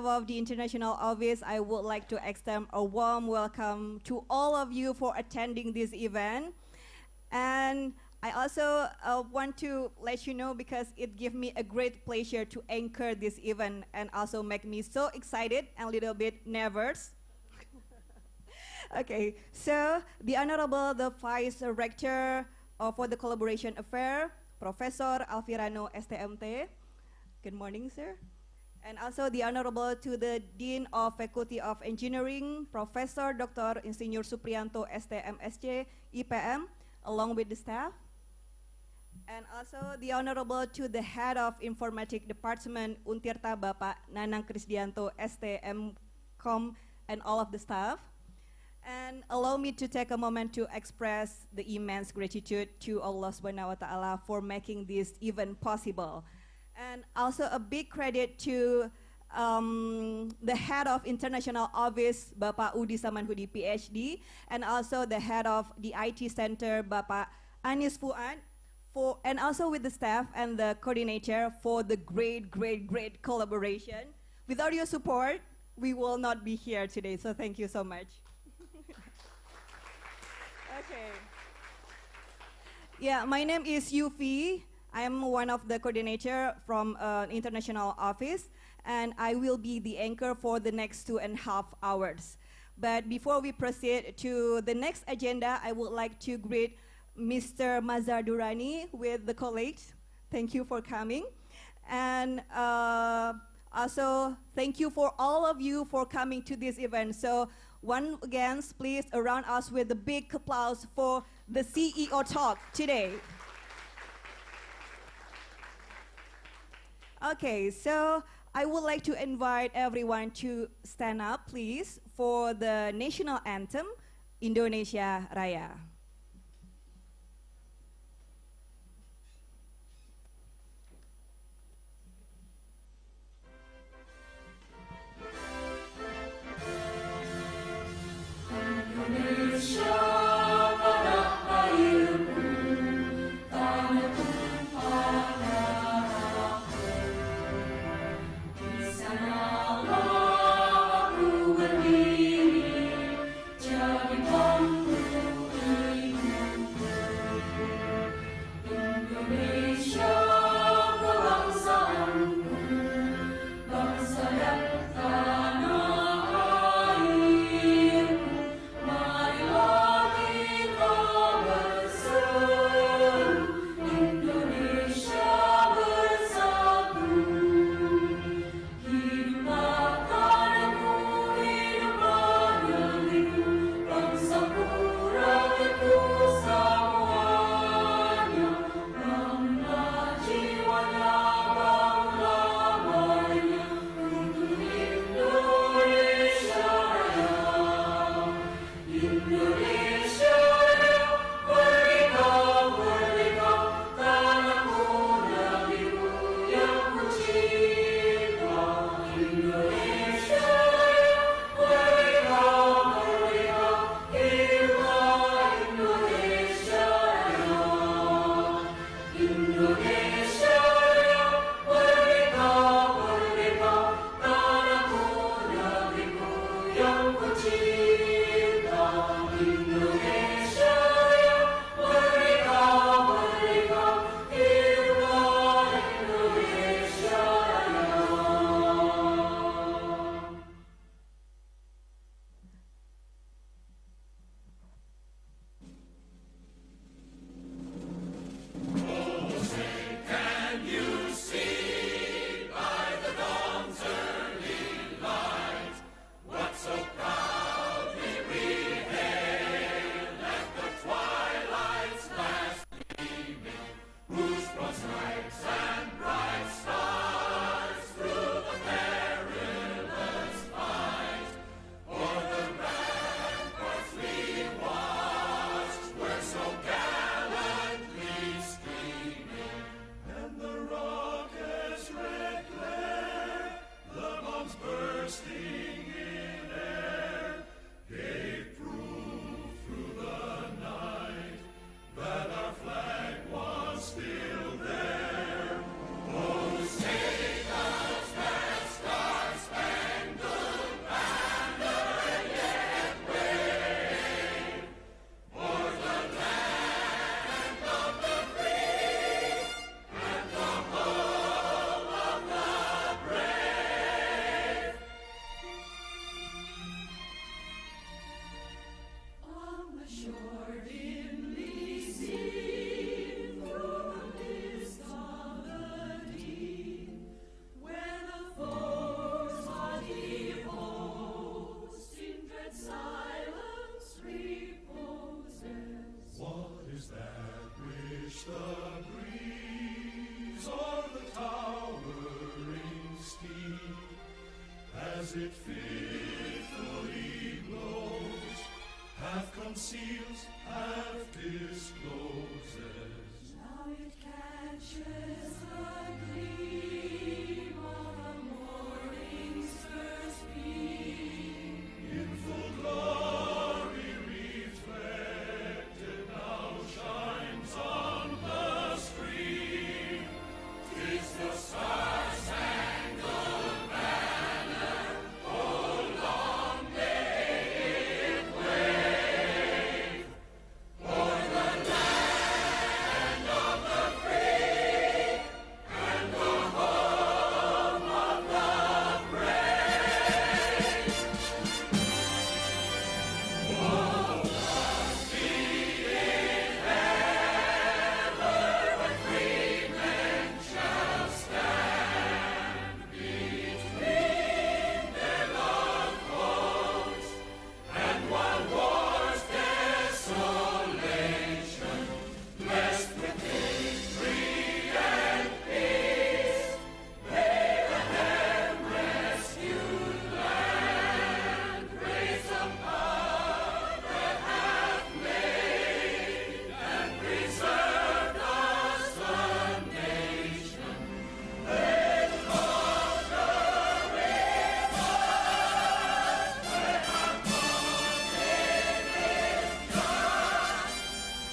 of the International Office, I would like to extend a warm welcome to all of you for attending this event. And I also want to let you know because it gives me a great pleasure to anchor this event and also make me so excited and a little bit nervous. Okay, so the Honorable the Vice Rector for the Collaboration Affair, Professor Alvirano STMT. Good morning, sir. And also the Honorable to the Dean of Faculty of Engineering, Professor Dr. Insinyur Supriyanto STMSC, IPM, along with the staff. And also the Honorable to the Head of Informatics Department, Untirta Bapak Nanang Krisdianto STM.com, and all of the staff. And allow me to take a moment to express the immense gratitude to Allah Subhanahu wa Ta'ala for making this event possible. And also a big credit to the head of International Office, Bapak Udi Samanhudi PhD, and also the head of the IT Center, Bapak Anis Fuad, and also with the staff and the coordinator for the great collaboration. Without your support, we will not be here today, so thank you so much. Okay. Yeah, my name is Yufi. I am one of the coordinator from International Office, and I will be the anchor for the next 2.5 hours. But before we proceed to the next agenda, I would like to greet Mr. Mazhar Durrani with the colleagues. Thank you for coming. And also, thank you for all of you for coming to this event. So once again, please surround us with a big applause for the CEO talk today. Okay, so I would like to invite everyone to stand up, please, for the national anthem, Indonesia Raya. Jadi pemburu as it fearfully blows, half conceals, half discloses. Now it catches the gleam of the morning's first beam. In full glory reflected, now shines on the screen. 'Tis the star-spangled banner, oh, long may it wave, o'er the land of the free and the home of the brave. Oh, blessed be it ever when freemen shall stand between their loved homes, and while war's desolation, blessed with victory and peace, may the hem-rescued land praise the power that hath made and preserved us the nation. Let conquer with us, let our cause in is just,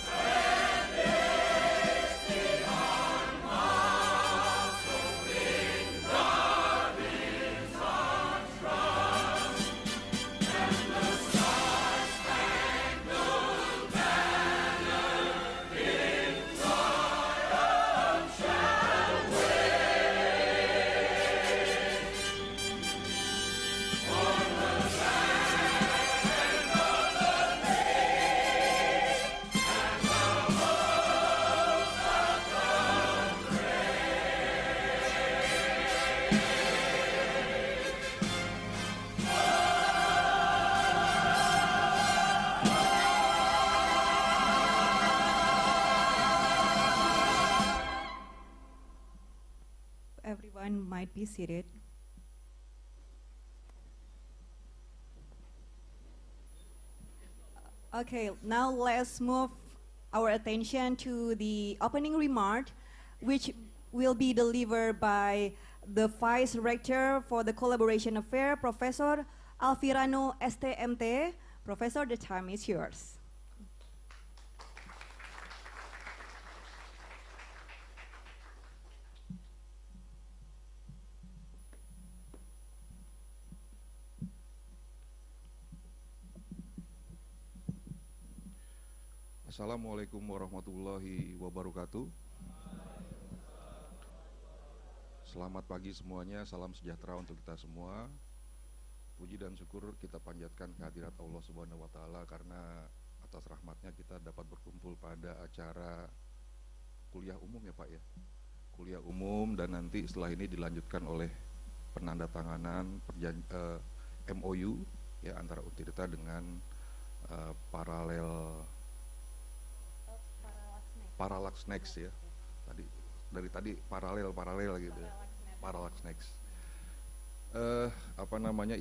and this the unmockled in God is our trust, and the star-spangled banner in triumph shall wave. On the land of the free and the home of the Everyone might be seated. Okay, now let's move our attention to the opening remark, which will be delivered by the Vice Rector for the Collaboration Affair, Professor Alfirano STMT. Professor, the time is yours. Assalamualaikum warahmatullahi wabarakatuh. Selamat pagi semuanya, salam sejahtera untuk kita semua. Puji dan syukur kita panjatkan kehadirat Allah Subhanahu wa Ta'ala, karena atas rahmatnya kita dapat berkumpul pada acara kuliah umum ya Pak ya. Kuliah umum, dan nanti setelah ini dilanjutkan oleh penandatanganan MOU ya antara Untirta dengan Parallax Next ya. Dari tadi paralel gitu ya. Parallax Next.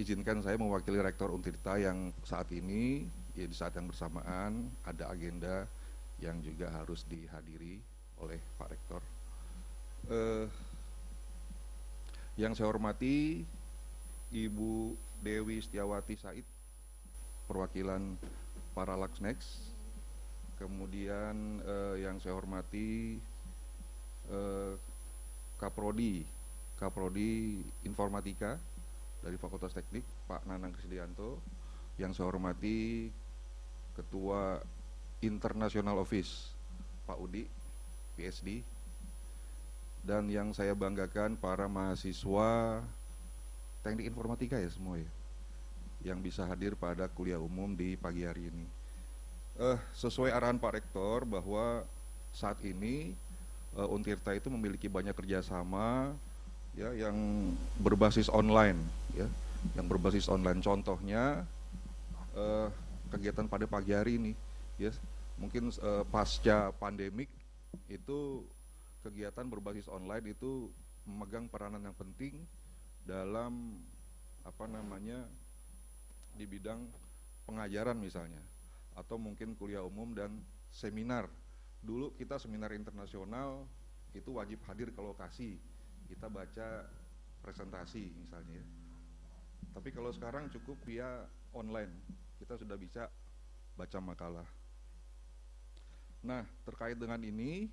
Izinkan saya mewakili Rektor Untirta yang saat ini ya, di saat yang bersamaan ada agenda yang juga harus dihadiri oleh Pak Rektor. Yang saya hormati Ibu Dewi Setiawati Said, perwakilan Parallax Next. Kemudian yang saya hormati Kaprodi Informatika dari Fakultas Teknik, Pak Nanang Krisdianto. Yang saya hormati Ketua International Office, Pak Udi, PSD. Dan yang saya banggakan para mahasiswa Teknik Informatika ya semua ya, yang bisa hadir pada kuliah umum di pagi hari ini. Sesuai arahan Pak Rektor bahwa saat ini Untirta itu memiliki banyak kerjasama ya yang berbasis online ya, yang berbasis online. Contohnya kegiatan pada pagi hari ini ya, mungkin pasca pandemik itu kegiatan berbasis online itu memegang peranan yang penting dalam apa namanya di bidang pengajaran misalnya, atau mungkin kuliah umum dan seminar. Dulu kita seminar internasional itu wajib hadir ke lokasi, kita baca presentasi misalnya ya. Tapi kalau sekarang cukup via online, kita sudah bisa baca makalah. Nah, terkait dengan ini,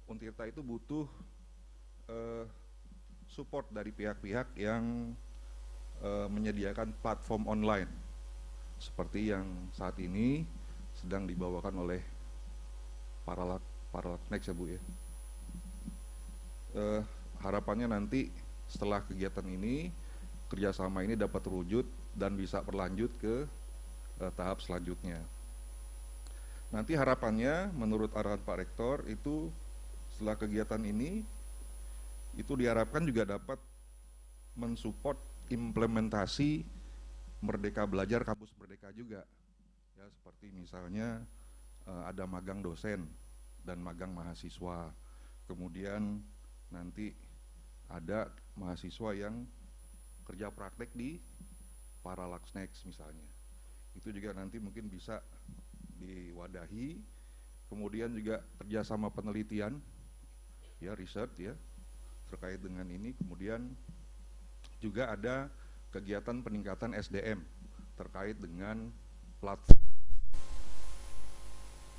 Untirta itu butuh support dari pihak-pihak yang menyediakan platform online seperti yang saat ini sedang dibawakan oleh Paralak Next ya Bu ya. Harapannya nanti setelah kegiatan ini kerjasama ini dapat terwujud dan bisa berlanjut ke tahap selanjutnya. Nanti harapannya menurut arahan Pak Rektor itu setelah kegiatan ini itu diharapkan juga dapat mensupport implementasi Merdeka Belajar Kampus Merdeka juga ya, seperti misalnya ada magang dosen dan magang mahasiswa, kemudian nanti ada mahasiswa yang kerja praktek di Paralak Next misalnya, itu juga nanti mungkin bisa diwadahi. Kemudian juga kerjasama penelitian ya, research ya terkait dengan ini. Kemudian juga ada kegiatan peningkatan SDM terkait dengan platform.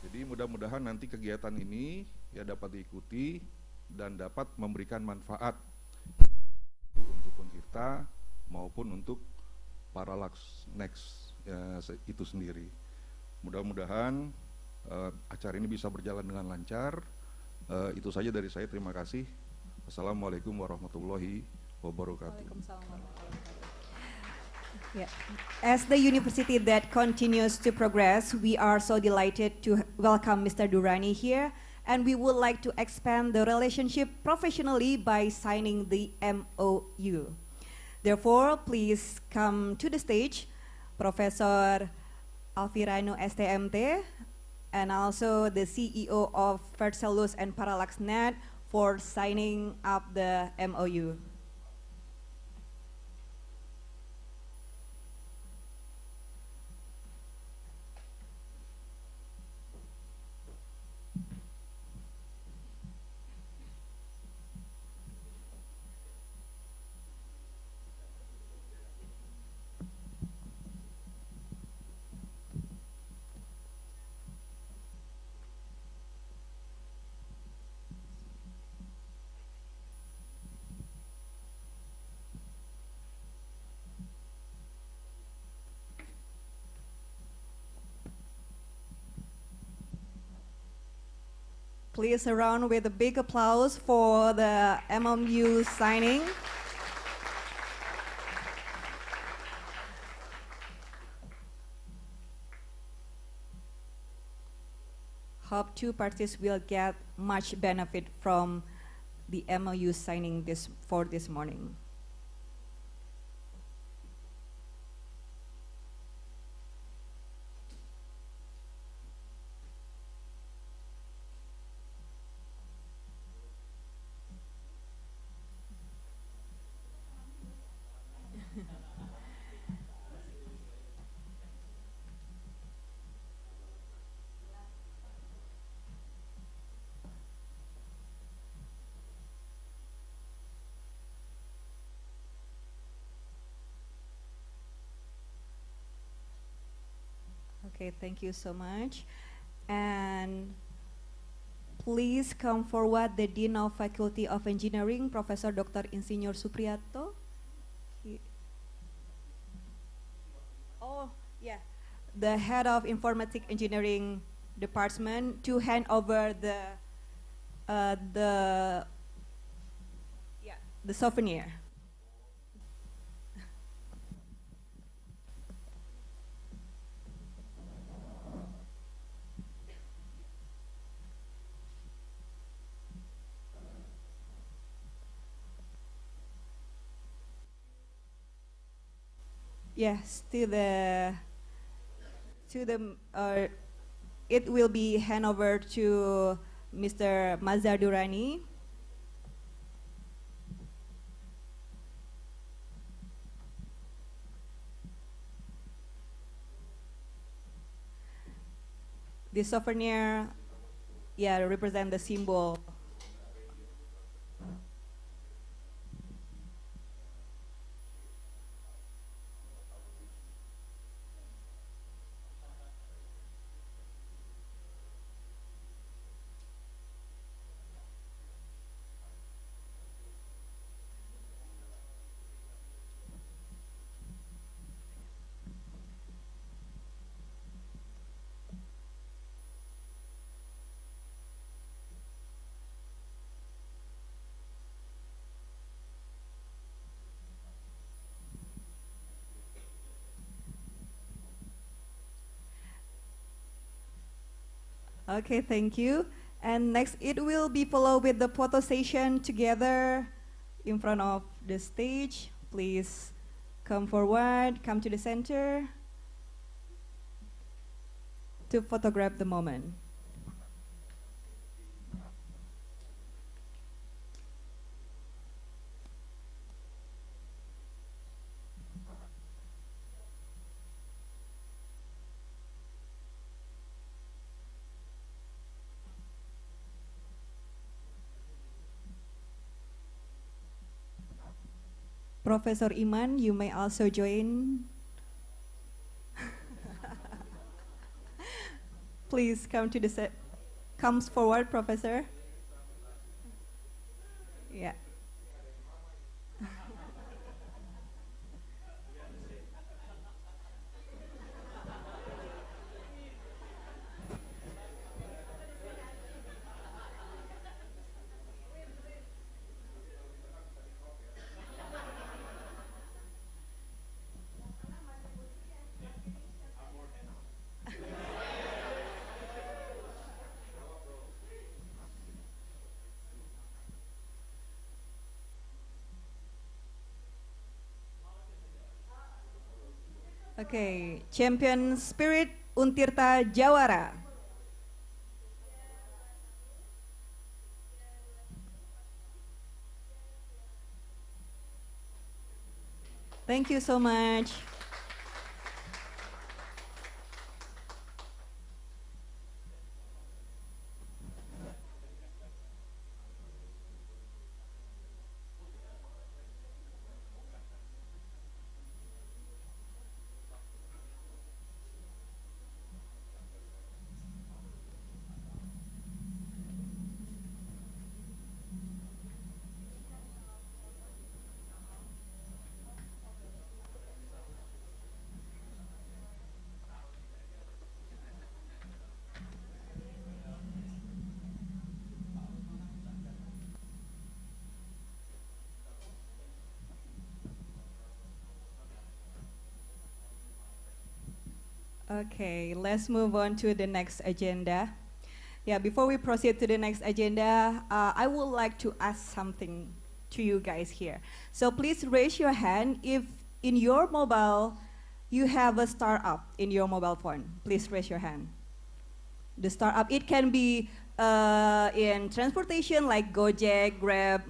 Jadi mudah-mudahan nanti kegiatan ini ya dapat diikuti dan dapat memberikan manfaat untuk Untirta maupun untuk Paralak Next ya, itu sendiri. Mudah-mudahan acara ini bisa berjalan dengan lancar. Itu saja dari saya, terima kasih. Assalamualaikum warahmatullahi wabarakatuh. Yeah. As the university that continues to progress, we are so delighted to welcome Mr. Durrani here, and we would like to expand the relationship professionally by signing the MOU. Therefore, please come to the stage, Professor Alfirano STMT, and also the CEO of Vercellus and Parallax.net for signing up the MOU. Please surround with a big applause for the MOU signing. Hope two parties will get much benefit from the MOU signing this morning. Okay, thank you so much. And please come forward the Dean of Faculty of Engineering, Professor Dr. Insinyur Supriyato. Oh, yeah. The Head of Informatic Engineering Department to hand over the souvenir. Yes, it will be hand over to Mr. Mazhar Durrani. the souvenir, yeah, represent the symbol. Okay, thank you. And next, it will be followed with the photo session together in front of the stage. Please come forward, come to the center to photograph the moment. Professor Iman, you may also join. Please come to the set. Comes forward, Professor. Yeah. Okay, champion spirit Untirta Jawara. Thank you so much. Okay, let's move on to the next agenda. Yeah, before we proceed to the next agenda, I would like to ask something to you guys here. So please raise your hand if in your mobile you have a startup in your mobile phone. Please raise your hand. The startup, it can be in transportation like Gojek, Grab.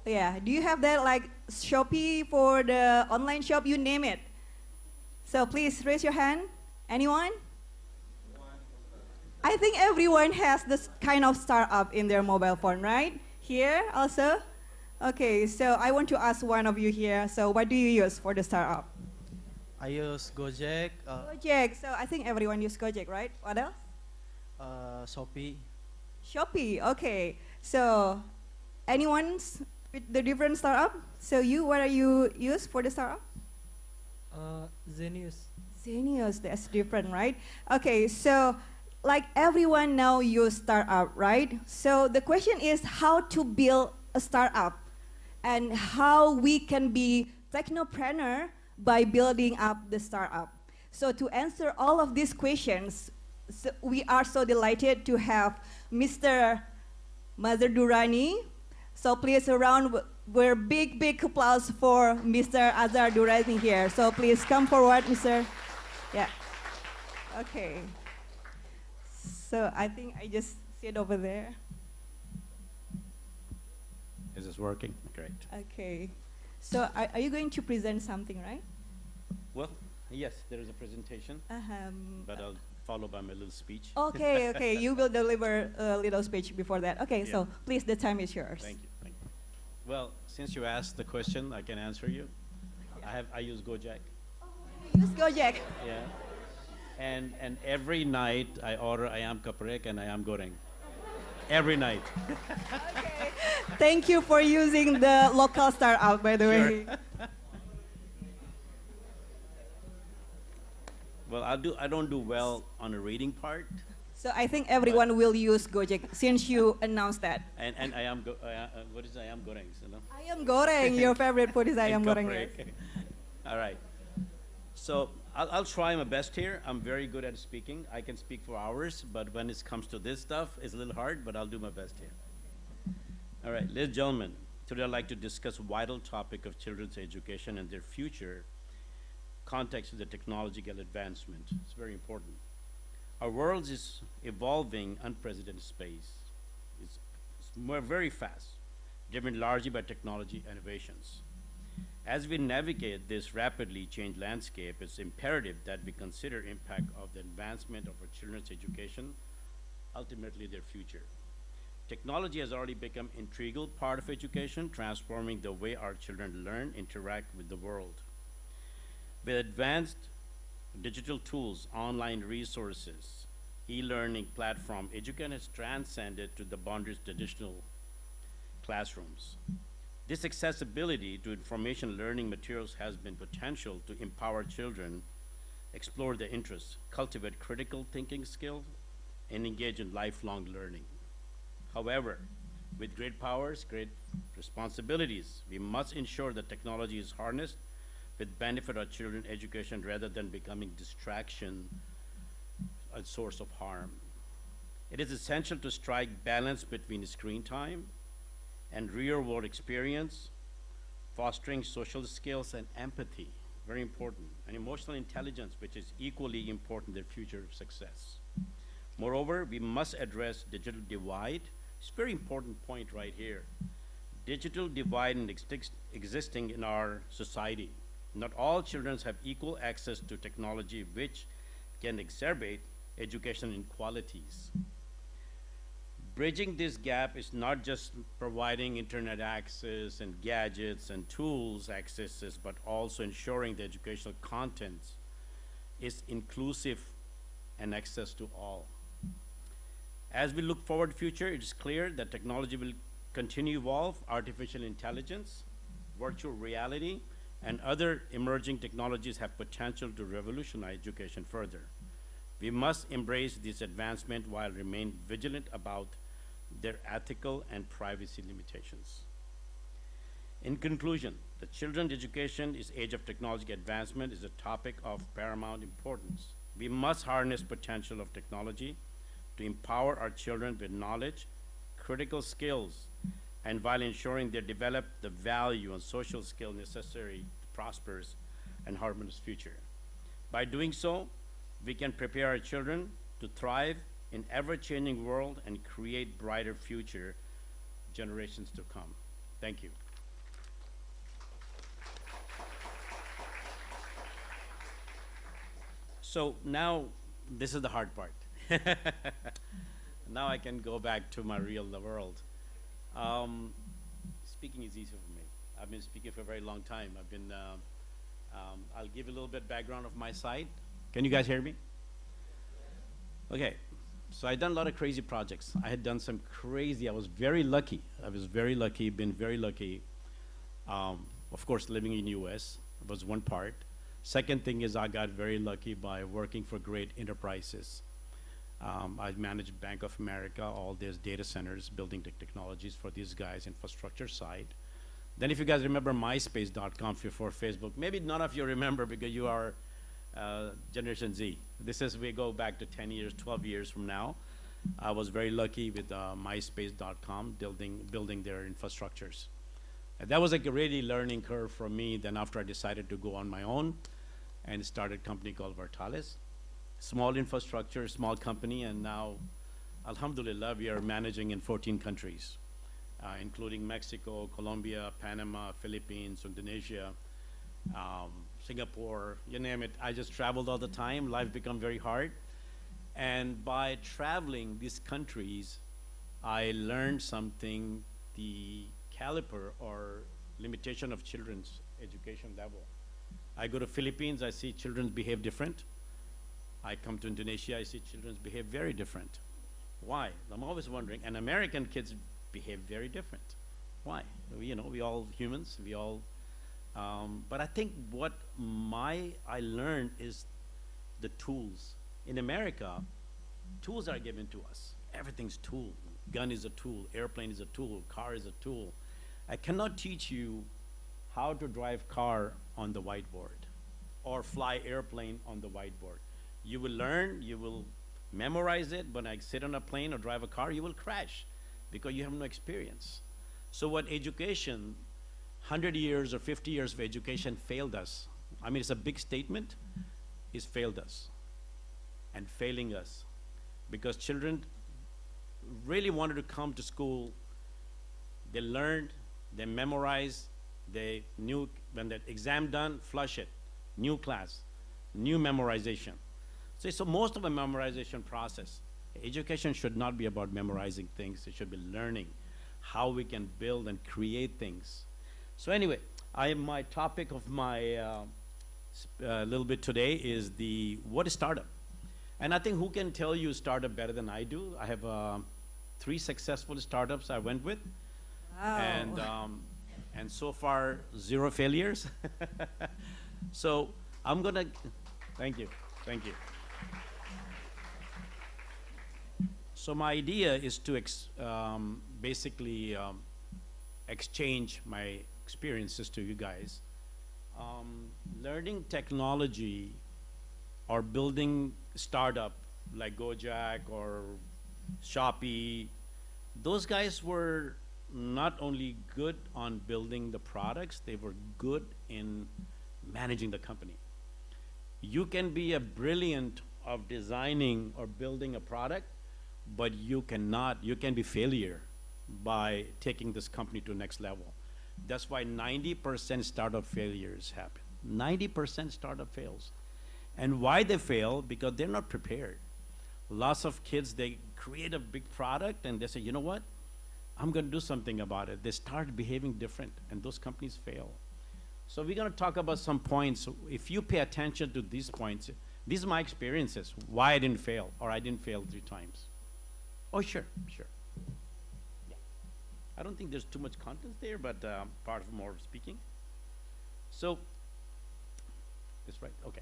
Yeah, do you have that like Shopee for the online shop? You name it. So please raise your hand. Anyone? I think everyone has this kind of startup in their mobile phone, right? Here also? Okay, so I want to ask one of you here. So what do you use for the startup? I use Gojek, Gojek. So I think everyone use Gojek, right? What else? Shopee. Shopee. Okay. So anyone with the different startup? So you, what are you use for the startup? Zenius. Zenius, that's different, right? Okay, so like everyone now use startup, right? So the question is how to build a startup and how we can be technopreneur by building up the startup. So to answer all of these questions, so we are so delighted to have Mr. Mazhar Durrani. So please we're big applause for Mr. Azhar Durrani here. So please come forward, Mr. Yeah. Okay. So I think I just sit over there. Is this working? Great. Okay. So are you going to present something, right? Well, yes, there is a presentation, but followed by my little speech. Okay, okay. You will deliver a little speech before that. Okay, Yeah. so please, the time is yours. Thank you. Thank you. Well, since you asked the question, I can answer you. I use Gojek. Use Gojek. Yeah. And every night I order ayam kaprek and ayam goreng. Every night. Okay. Thank you for using the local startup, by the way. Well, I don't do well on the reading part, So I think everyone will use Gojek since you announced that. and what is ayam goreng? You know? Ayam goreng, your favorite food is ayam And goreng. kaprek. Yes. All right. So I'll try my best here. I'm very good at speaking. I can speak for hours, but when it comes to this stuff, it's a little hard, but I'll do my best here. All right, ladies and gentlemen, today I'd like to discuss a vital topic of children's education and their future context of the technological advancement. It's very important. Our world is evolving unprecedented pace. It's very fast, driven largely by technology innovations. As we navigate this rapidly changed landscape, it's imperative that we consider impact of the advancement of our children's education, ultimately their future. Technology has already become an integral part of education, transforming the way our children learn, interact with the world. With advanced digital tools, online resources, e-learning platform, education has transcended to the boundaries of traditional classrooms. This accessibility to information learning materials has been potential to empower children, explore their interests, cultivate critical thinking skills, and engage in lifelong learning. However, with great powers, great responsibilities, we must ensure that technology is harnessed with benefit of children's education rather than becoming distraction, a source of harm. It is essential to strike balance between screen time and real-world experience, fostering social skills and empathy, very important, and emotional intelligence, which is equally important in their future success. Moreover, we must address digital divide. It's a very important point right here. Digital divide existing in our society. Not all children have equal access to technology, which can exacerbate education inequalities. Bridging this gap is not just providing internet access and gadgets and tools accesses, but also ensuring the educational content is inclusive and access to all. As we look forward to the future, it is clear that technology will continue to evolve. Artificial intelligence, virtual reality, and other emerging technologies have potential to revolutionize education further. We must embrace this advancement while remain vigilant about their ethical and privacy limitations. In conclusion, the children's education is age of technological advancement is a topic of paramount importance. We must harness potential of technology to empower our children with knowledge, critical skills, and while ensuring they develop the value and social skill necessary to prosperous and harmonious future. By doing so, we can prepare our children to thrive in ever-changing world and create brighter future generations to come. Thank you. So now, this is the hard part. Now I can go back to my real world. Speaking is easy for me. I've been speaking for a very long time. I'll give a little bit background of my side. Can you guys hear me? Okay, so I've done a lot of crazy projects. I had done some crazy, I was very lucky, been very lucky. Of course, living in US was one part. Second thing is I got very lucky by working for great enterprises. I managed Bank of America, all these data centers, building technologies for these guys, infrastructure side. Then if you guys remember MySpace.com before Facebook, maybe none of you remember because you are Generation Z. This is, we go back to 10 years, 12 years from now. I was very lucky with MySpace.com, building their infrastructures. And that was like a really learning curve for me. Then after I decided to go on my own and started a company called Vertalis. Small infrastructure, small company, and now, alhamdulillah, we are managing in 14 countries, including Mexico, Colombia, Panama, Philippines, Indonesia, Singapore, you name it. I just traveled all the time. Life become very hard. And by traveling these countries, I learned something, the caliber or limitation of children's education level. I go to Philippines, I see children behave different. I come to Indonesia, I see children behave very different. Why? I'm always wondering. And American kids behave very different. Why? We all humans, we all, but I think what I learned is the tools. In America, tools are given to us. Everything's tool. Gun is a tool, airplane is a tool, car is a tool. I cannot teach you how to drive car on the whiteboard or fly airplane on the whiteboard. You will learn, you will memorize it, but I sit on a plane or drive a car, you will crash because you have no experience. So what education, 100 years or 50 years of education failed us. I mean, it's a big statement, it's failed us and failing us because children really wanted to come to school. They learned, they memorized, they knew when the exam done, flush it, new class, new memorization. So most of a memorization process. Education should not be about memorizing things, it should be learning how we can build and create things. So anyway, my topic of my little bit today is what is startup? And I think who can tell you startup better than I do? I have 3 successful startups I went with. Wow. And so far, 0 failures. So I'm gonna, thank you. So my idea is to basically exchange my experiences to you guys. Learning technology or building startup like Gojek or Shopee, those guys were not only good on building the products, they were good in managing the company. You can be a brilliant of designing or building a product, but you can be failure by taking this company to the next level. That's why 90% startup failures happen. 90% startup fails. And why they fail? Because they're not prepared. Lots of kids, they create a big product and they say, you know what? I'm going to do something about it. They start behaving different and those companies fail. So we're going to talk about some points. If you pay attention to these points, these are my experiences, why I didn't fail or I didn't fail 3 times. Oh, sure. Yeah. I don't think there's too much content there, but part of more of speaking. So, that's right, okay.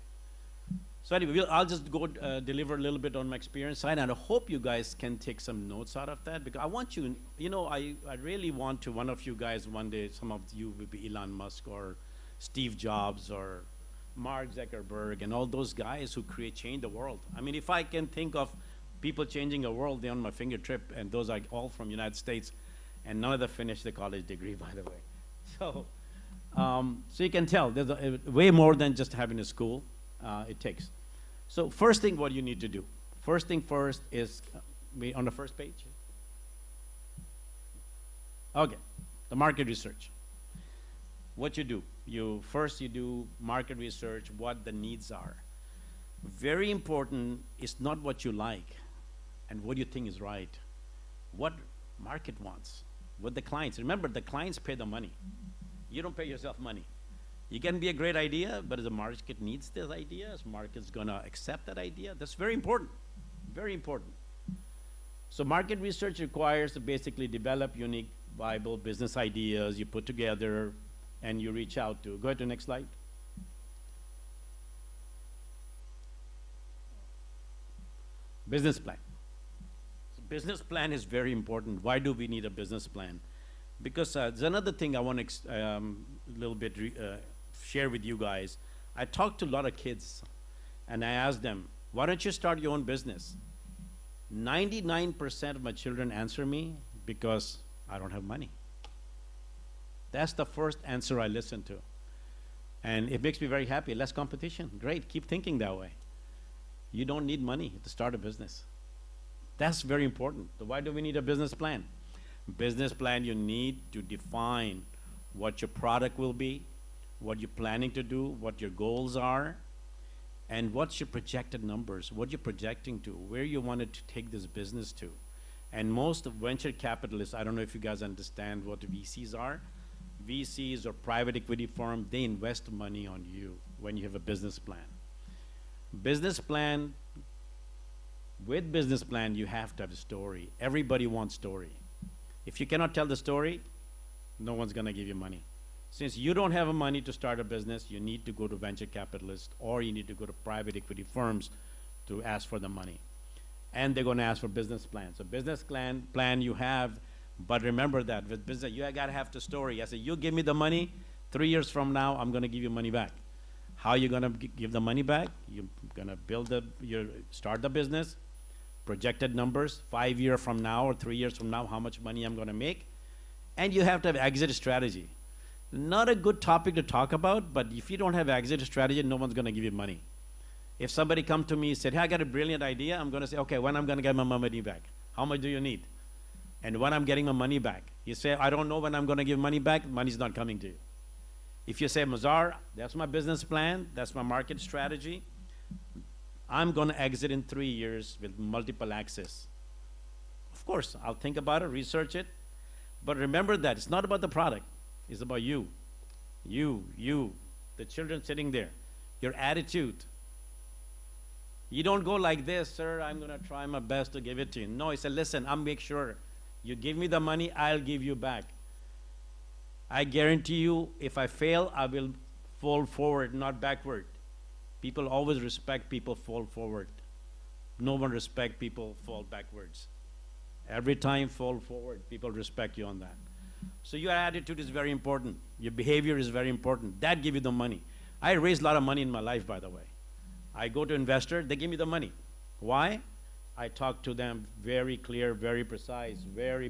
So anyway, I'll just go deliver a little bit on my experience side, and I hope you guys can take some notes out of that, because I want you, I really want to, one of you guys one day, some of you will be Elon Musk or Steve Jobs or Mark Zuckerberg and all those guys who change the world. I mean, if I can think of people changing the world, they're on my fingertip, and those are all from United States, and none of them finished the college degree, by the way. So, so you can tell, there's way more than just having a school. It takes. So first thing, what you need to do. First thing first is, on the first page. Okay, the market research. What you do, first you do market research, what the needs are. Very important is not what you like and what you think is right. What market wants, what the clients, remember the clients pay the money. You don't pay yourself money. You can be a great idea, but if the market needs this idea, is the market's gonna accept that idea? That's very important, very important. So market research requires to basically develop unique, viable business ideas you put together and you reach out to. Go ahead to the next slide. Business plan. So business plan is very important. Why do we need a business plan? Because there's another thing I want to little bit share with you guys. I talk to a lot of kids and I ask them, why don't you start your own business? 99% of my children answer me because I don't have money. That's the first answer I listen to. And it makes me very happy. Less competition. Great, keep thinking that way. You don't need money to start a business. That's very important. So why do we need a business plan? Business plan, you need to define what your product will be, what you're planning to do, what your goals are, and what's your projected numbers, what you're projecting to, where you wanted to take this business to. And most of venture capitalists, I don't know if you guys understand what VCs are. VCs or private equity firm, they invest money on you when you have a business plan. Business plan, with business plan, you have to have a story. Everybody wants story. If you cannot tell the story, no one's gonna give you money. Since you don't have money to start a business, you need to go to venture capitalists or you need to go to private equity firms to ask for the money. And they're gonna ask for business plans. So business plan you have, but remember that with business, you gotta have the story. I say, you give me the money, 3 years from now, I'm gonna give you money back. How you gonna give the money back? You're gonna start the business, projected numbers, 5 years from now or 3 years from now, how much money I'm gonna make. And you have to have exit strategy. Not a good topic to talk about, but if you don't have exit strategy, no one's gonna give you money. If somebody come to me and said, hey, I got a brilliant idea, I'm gonna say, okay, when I'm gonna get my money back? How much do you need? And when I'm getting my money back? You say, I don't know when I'm gonna give money back, money's not coming to you. If you say, Mazar, that's my business plan, that's my market strategy, I'm gonna exit in 3 years with multiple access. Of course, I'll think about it, research it, but remember that it's not about the product, it's about you. You, the children sitting there, your attitude. You don't go like this, sir, I'm gonna try my best to give it to you. No, he said, listen, I'll make sure you give me the money, I'll give you back. I guarantee you, if I fail, I will fall forward, not backward. People always respect people fall forward. No one respect people fall backwards. Every time fall forward, people respect you on that. So your attitude is very important. Your behavior is very important. That give you the money. I raised a lot of money in my life, by the way. I go to investor, they give me the money. Why? I talk to them very clear, very precise,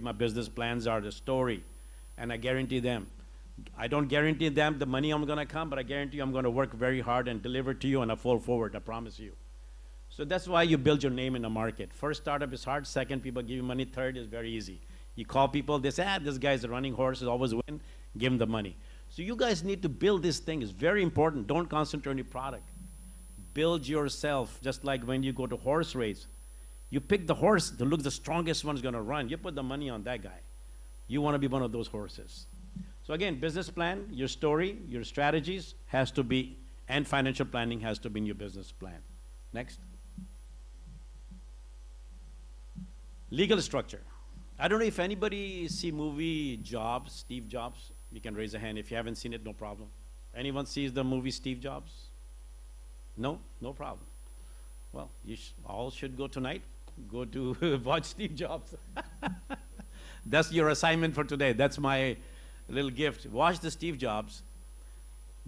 my business plans are the story, and I guarantee them. I don't guarantee them the money I'm gonna come, but I guarantee you I'm gonna work very hard and deliver to you and I fall forward, I promise you. So that's why you build your name in the market. First startup is hard, second people give you money, third is very easy. You call people, they say, this guy's a running horse, always win, give him the money. So you guys need to build this thing, it's very important. Don't concentrate on your product. Build yourself, just like when you go to horse race. You pick the horse that looks the strongest one's gonna run. You put the money on that guy. You wanna be one of those horses. So again, business plan, your story, your strategies has to be, and financial planning has to be in your business plan. Next. Legal structure. I don't know if anybody see movie Jobs, Steve Jobs. You can raise a hand. If you haven't seen it, no problem. Anyone sees the movie Steve Jobs? No? No problem. Well, you all should go tonight. Go to watch Steve Jobs. That's your assignment for today. That's my little gift. Watch the Steve Jobs.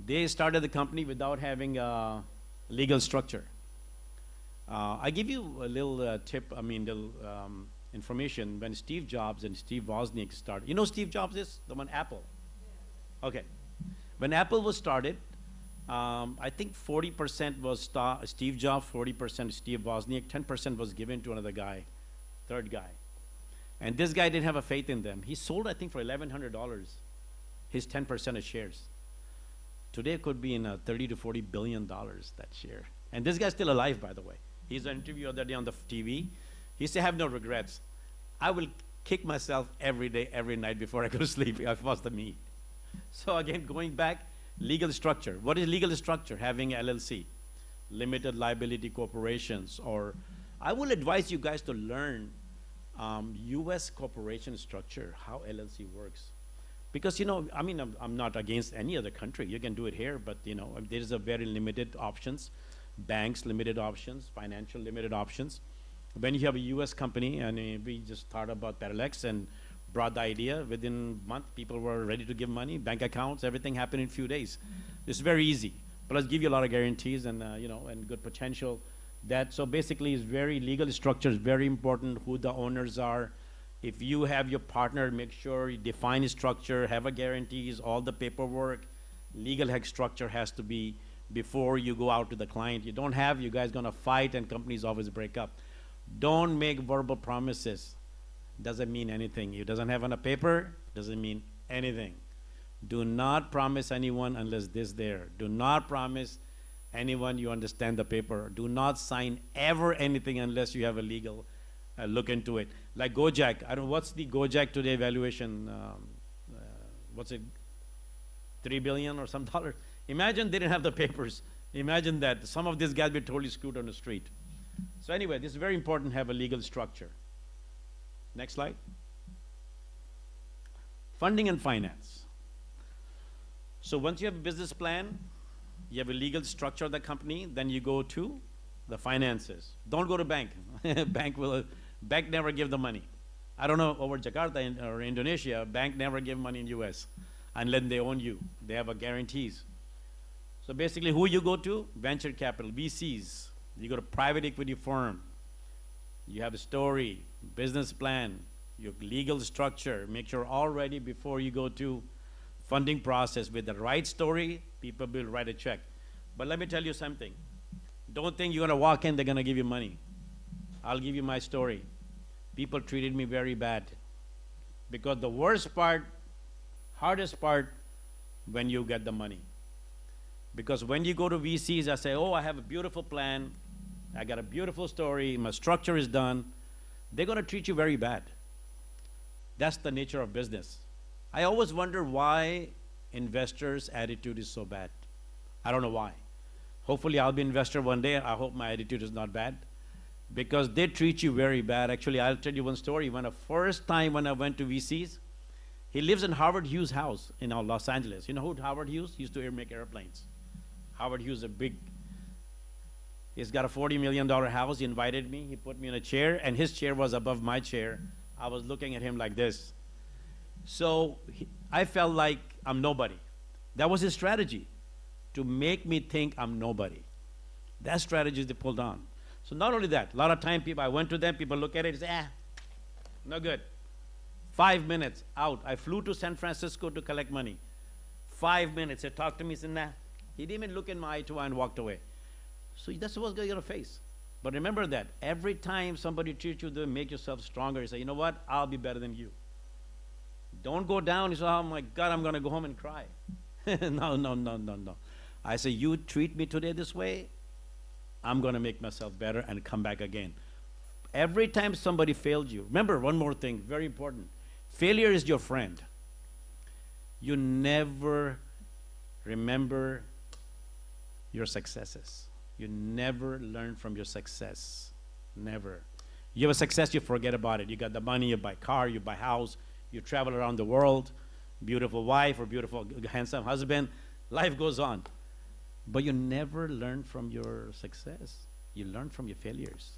They started the company without having a legal structure. I give you a little information. When Steve Jobs and Steve Wozniak started, you know Steve Jobs is? The one Apple. Okay. When Apple was started, I think 40% was Steve Jobs, 40% Steve Wozniak, 10% was given to another guy, third guy. And this guy didn't have a faith in them. He sold, I think, for $1,100, his 10% of shares. Today it could be in $30 to $40 billion, that share. And this guy's still alive, by the way. He's an interview the other day on the TV. He said, I have no regrets. I will kick myself every day, every night before I go to sleep if it was the me. So again, going back, legal structure. What is legal structure? Having LLC, limited liability corporations, or I will advise you guys to learn US corporation structure, how LLC works. Because, you know, I mean, I'm not against any other country. You can do it here, but, you know, there's a very limited options. Banks, limited options. Financial, limited options. When you have a US company, and we just thought about Parallax and brought the idea, within a month, people were ready to give money, bank accounts, everything happened in a few days. It's very easy. Plus, give you a lot of guarantees and, you know, and good potential. So basically, it's very legal structure is very important, who the owners are. If you have your partner, make sure you define a structure, have a guarantees, all the paperwork, legal structure has to be before you go out to the client. You don't have, you guys gonna fight and companies always break up. Don't make verbal promises. Doesn't mean anything. It doesn't have on a paper, doesn't mean anything. Do not promise anyone unless this there. Do not promise Anyone, you understand the paper. Do not sign ever anything unless you have a legal look into it. Like Gojek, I don't know, what's the Gojek today valuation? What's it, 3 billion or some dollars? Imagine they didn't have the papers. Imagine that. Some of these guys were totally screwed on the street. So anyway, this is very important to have a legal structure. Next slide. Funding and finance. So once you have a business plan, you have a legal structure of the company, then you go to the finances. Don't go to bank. Bank never give the money. I don't know over Jakarta or Indonesia, bank never give money in US unless they own you. They have a guarantees. So basically who you go to? Venture capital, VCs. You go to private equity firm. You have a story, business plan, your legal structure. Make sure all ready before you go to funding process. With the right story, people will write a check. But let me tell you something. Don't think you're gonna walk in, they're gonna give you money. I'll give you my story. People treated me very bad. Because the worst part, hardest part, when you get the money. Because when you go to VCs, I say, oh, I have a beautiful plan, I got a beautiful story, my structure is done. They're gonna treat you very bad. That's the nature of business. I always wonder why investors' attitude is so bad. I don't know why. Hopefully I'll be an investor one day. I hope my attitude is not bad. Because they treat you very bad. Actually, I'll tell you one story. When the first time when I went to VCs, he lives in Howard Hughes' house in Los Angeles. You know who Howard Hughes? He used to make airplanes. Howard Hughes is a big, he's got a $40 million house. He invited me. He put me in a chair, and his chair was above my chair. I was looking at him like this. So I felt like I'm nobody. That was his strategy, to make me think I'm nobody. That strategy they pulled on. So not only that, a lot of time people, I went to them, people look at it and say, no good. 5 minutes, out. I flew to San Francisco to collect money. 5 minutes, they talked to me, said, nah. He didn't even look in my eye to eye and walked away. So that's what's going to face. But remember that, every time somebody treats you, they make yourself stronger. You say, you know what, I'll be better than you. Don't go down and say, oh my God, I'm going to go home and cry. No. I say, you treat me today this way, I'm going to make myself better and come back again. Every time somebody failed you, remember one more thing, very important. Failure is your friend. You never remember your successes. You never learn from your success. Never. You have a success, you forget about it. You got the money, you buy car, you buy house, you travel around the world, beautiful wife or beautiful, handsome husband, life goes on. But you never learn from your success. You learn from your failures.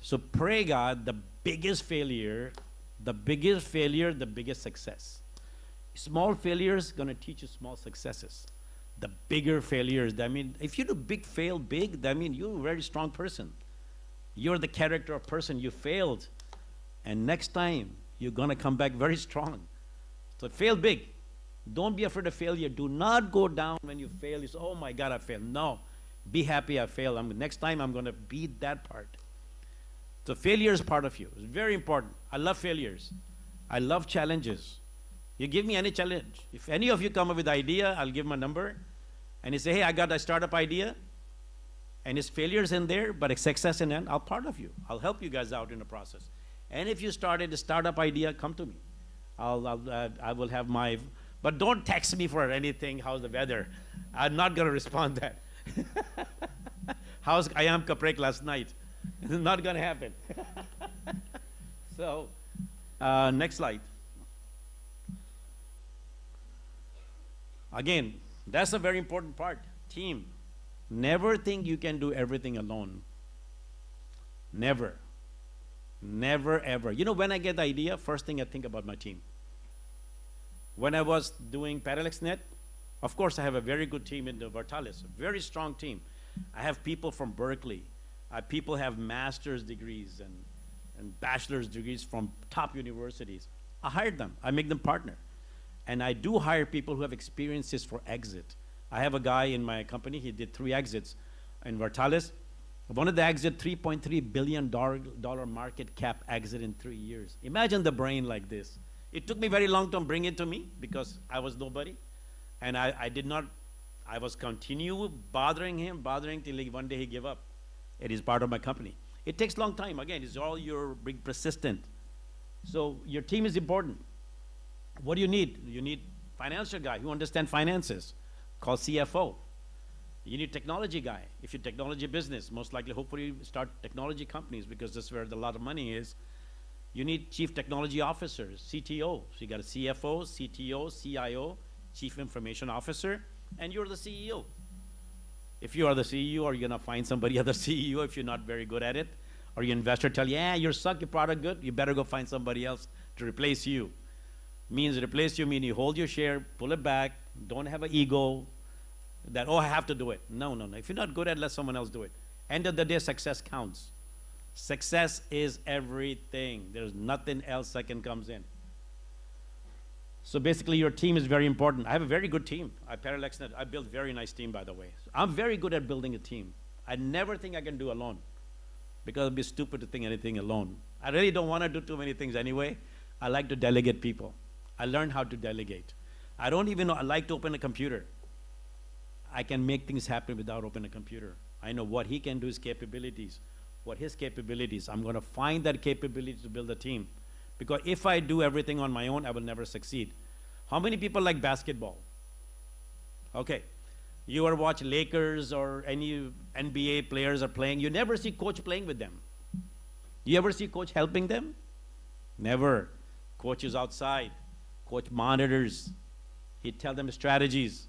So pray God, the biggest failure, the biggest success. Small failures gonna teach you small successes. The bigger failures, that mean, if you do fail big, that means you're a very strong person. You're the character of person, you failed. And next time, you're gonna come back very strong. So fail big. Don't be afraid of failure. Do not go down when you fail. You say, oh my God, I failed. No, be happy I failed. Next time I'm gonna beat that part. So failure is part of you. It's very important. I love failures. I love challenges. You give me any challenge. If any of you come up with an idea, I'll give my number. And you say, hey, I got a startup idea. And it's failures in there, but it's success in it. I'll part of you. I'll help you guys out in the process. And if you started a startup idea, come to me. I will have my, but don't text me for anything. How's the weather? I'm not going to respond that. How's ayam kaprek last night? It's not going to happen. So, next slide. Again, that's a very important part. Team. Never think you can do everything alone. Never. Never, ever. You know, when I get the idea, first thing I think about my team. When I was doing ParallaxNet, of course, I have a very good team in the Vertalis, a very strong team. I have people from Berkeley. People have master's degrees and bachelor's degrees from top universities. I hired them. I make them partner. And I do hire people who have experiences for exit. I have a guy in my company, he did 3 exits in Vertalis. One of the exit, $3.3 billion market cap exit in 3 years. Imagine the brain like this. It took me very long to bring it to me because I was nobody. And I did not I was continue bothering him till one day he gave up. It is part of my company. It takes long time. Again, it's all your being persistent. So your team is important. What do you need? You need financial guy who understands finances, called CFO. You need technology guy. If you're technology business, most likely, hopefully, start technology companies because that's where a lot of money is. You need chief technology officers, CTO. So you got a CFO, CTO, CIO, chief information officer, and you're the CEO. If you are the CEO, are you gonna find somebody other CEO if you're not very good at it? Or your investor tell you, yeah, you suck, your product good, you better go find somebody else to replace you. Means replace you mean you hold your share, pull it back, don't have an ego that, oh, I have to do it. No, no, no. If you're not good at it, let someone else do it. End of the day, success counts. Success is everything. There's nothing else that can comes in. So basically, your team is very important. I have a very good team. I built a very nice team, by the way. I'm very good at building a team. I never think I can do alone because it'd be stupid to think anything alone. I really don't want to do too many things anyway. I like to delegate people. I learned how to delegate. I don't even know, I like to open a computer. I can make things happen without opening a computer. I know what he can do, his capabilities. What his capabilities, I'm going to find that capability to build a team. Because if I do everything on my own, I will never succeed. How many people like basketball? Okay, you ever watch Lakers or any NBA players are playing, you never see coach playing with them. You ever see coach helping them? Never. Coach is outside. Coach monitors. He tell them strategies.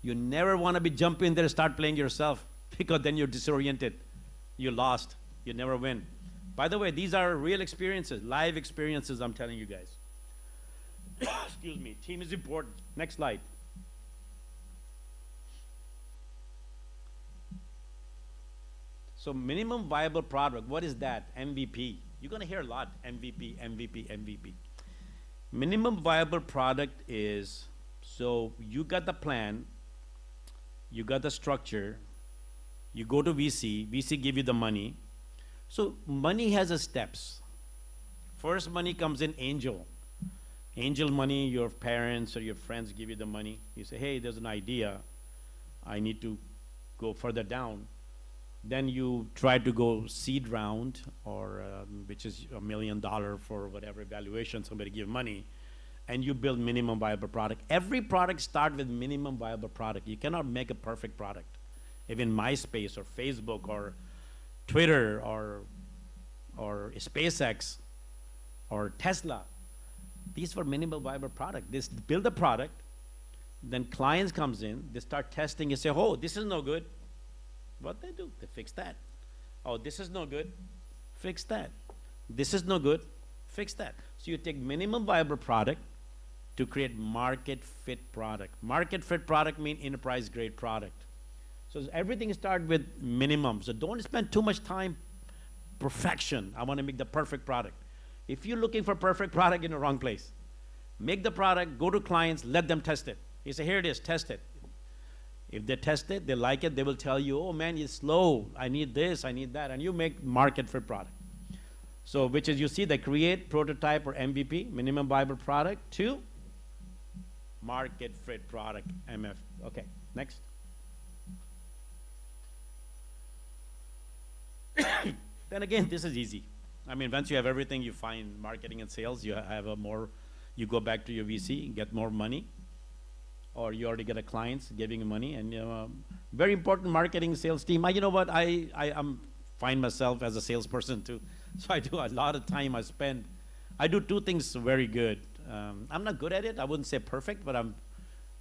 You never want to be jump in there and start playing yourself because then you're disoriented. You lost. You never win. By the way, these are real experiences, live experiences I'm telling you guys. Excuse me. Team is important. Next slide. So minimum viable product, what is that? MVP. You're going to hear a lot. MVP, MVP, MVP. Minimum viable product is, so you got the plan, you got the structure, you go to VC, VC give you the money. So money has a steps. First money comes in angel. Angel money, your parents or your friends give you the money. You say, hey, there's an idea. I need to go further down. Then you try to go seed round, or which is $1 million for whatever evaluation, somebody give money, and you build minimum viable product. Every product starts with minimum viable product. You cannot make a perfect product. Even MySpace or Facebook or Twitter or SpaceX or Tesla, these were minimum viable product. They build a product, then clients comes in, they start testing, you say, oh, this is no good. What they do? They fix that. Oh, this is no good. Fix that. This is no good. Fix that. So you take minimum viable product to create market fit product. Market fit product means enterprise grade product. So everything starts with minimum. So don't spend too much time perfection. I want to make the perfect product. If you're looking for perfect product, in the wrong place. Make the product, go to clients, let them test it. You say, here it is, test it. If they test it, they like it, they will tell you, oh man, it's slow, I need this, I need that, and you make market fit product. So which is, you see, they create prototype or MVP, minimum viable product, to market fit product, MF. Okay, next. Then again, this is easy. I mean, once you have everything, you find marketing and sales, you have a more, you go back to your VC, get more money, or you already get a clients giving you money, and very important marketing sales team. You know what, I find myself as a salesperson too, so I do a lot of time I do two things very good. I'm not good at it, I wouldn't say perfect, but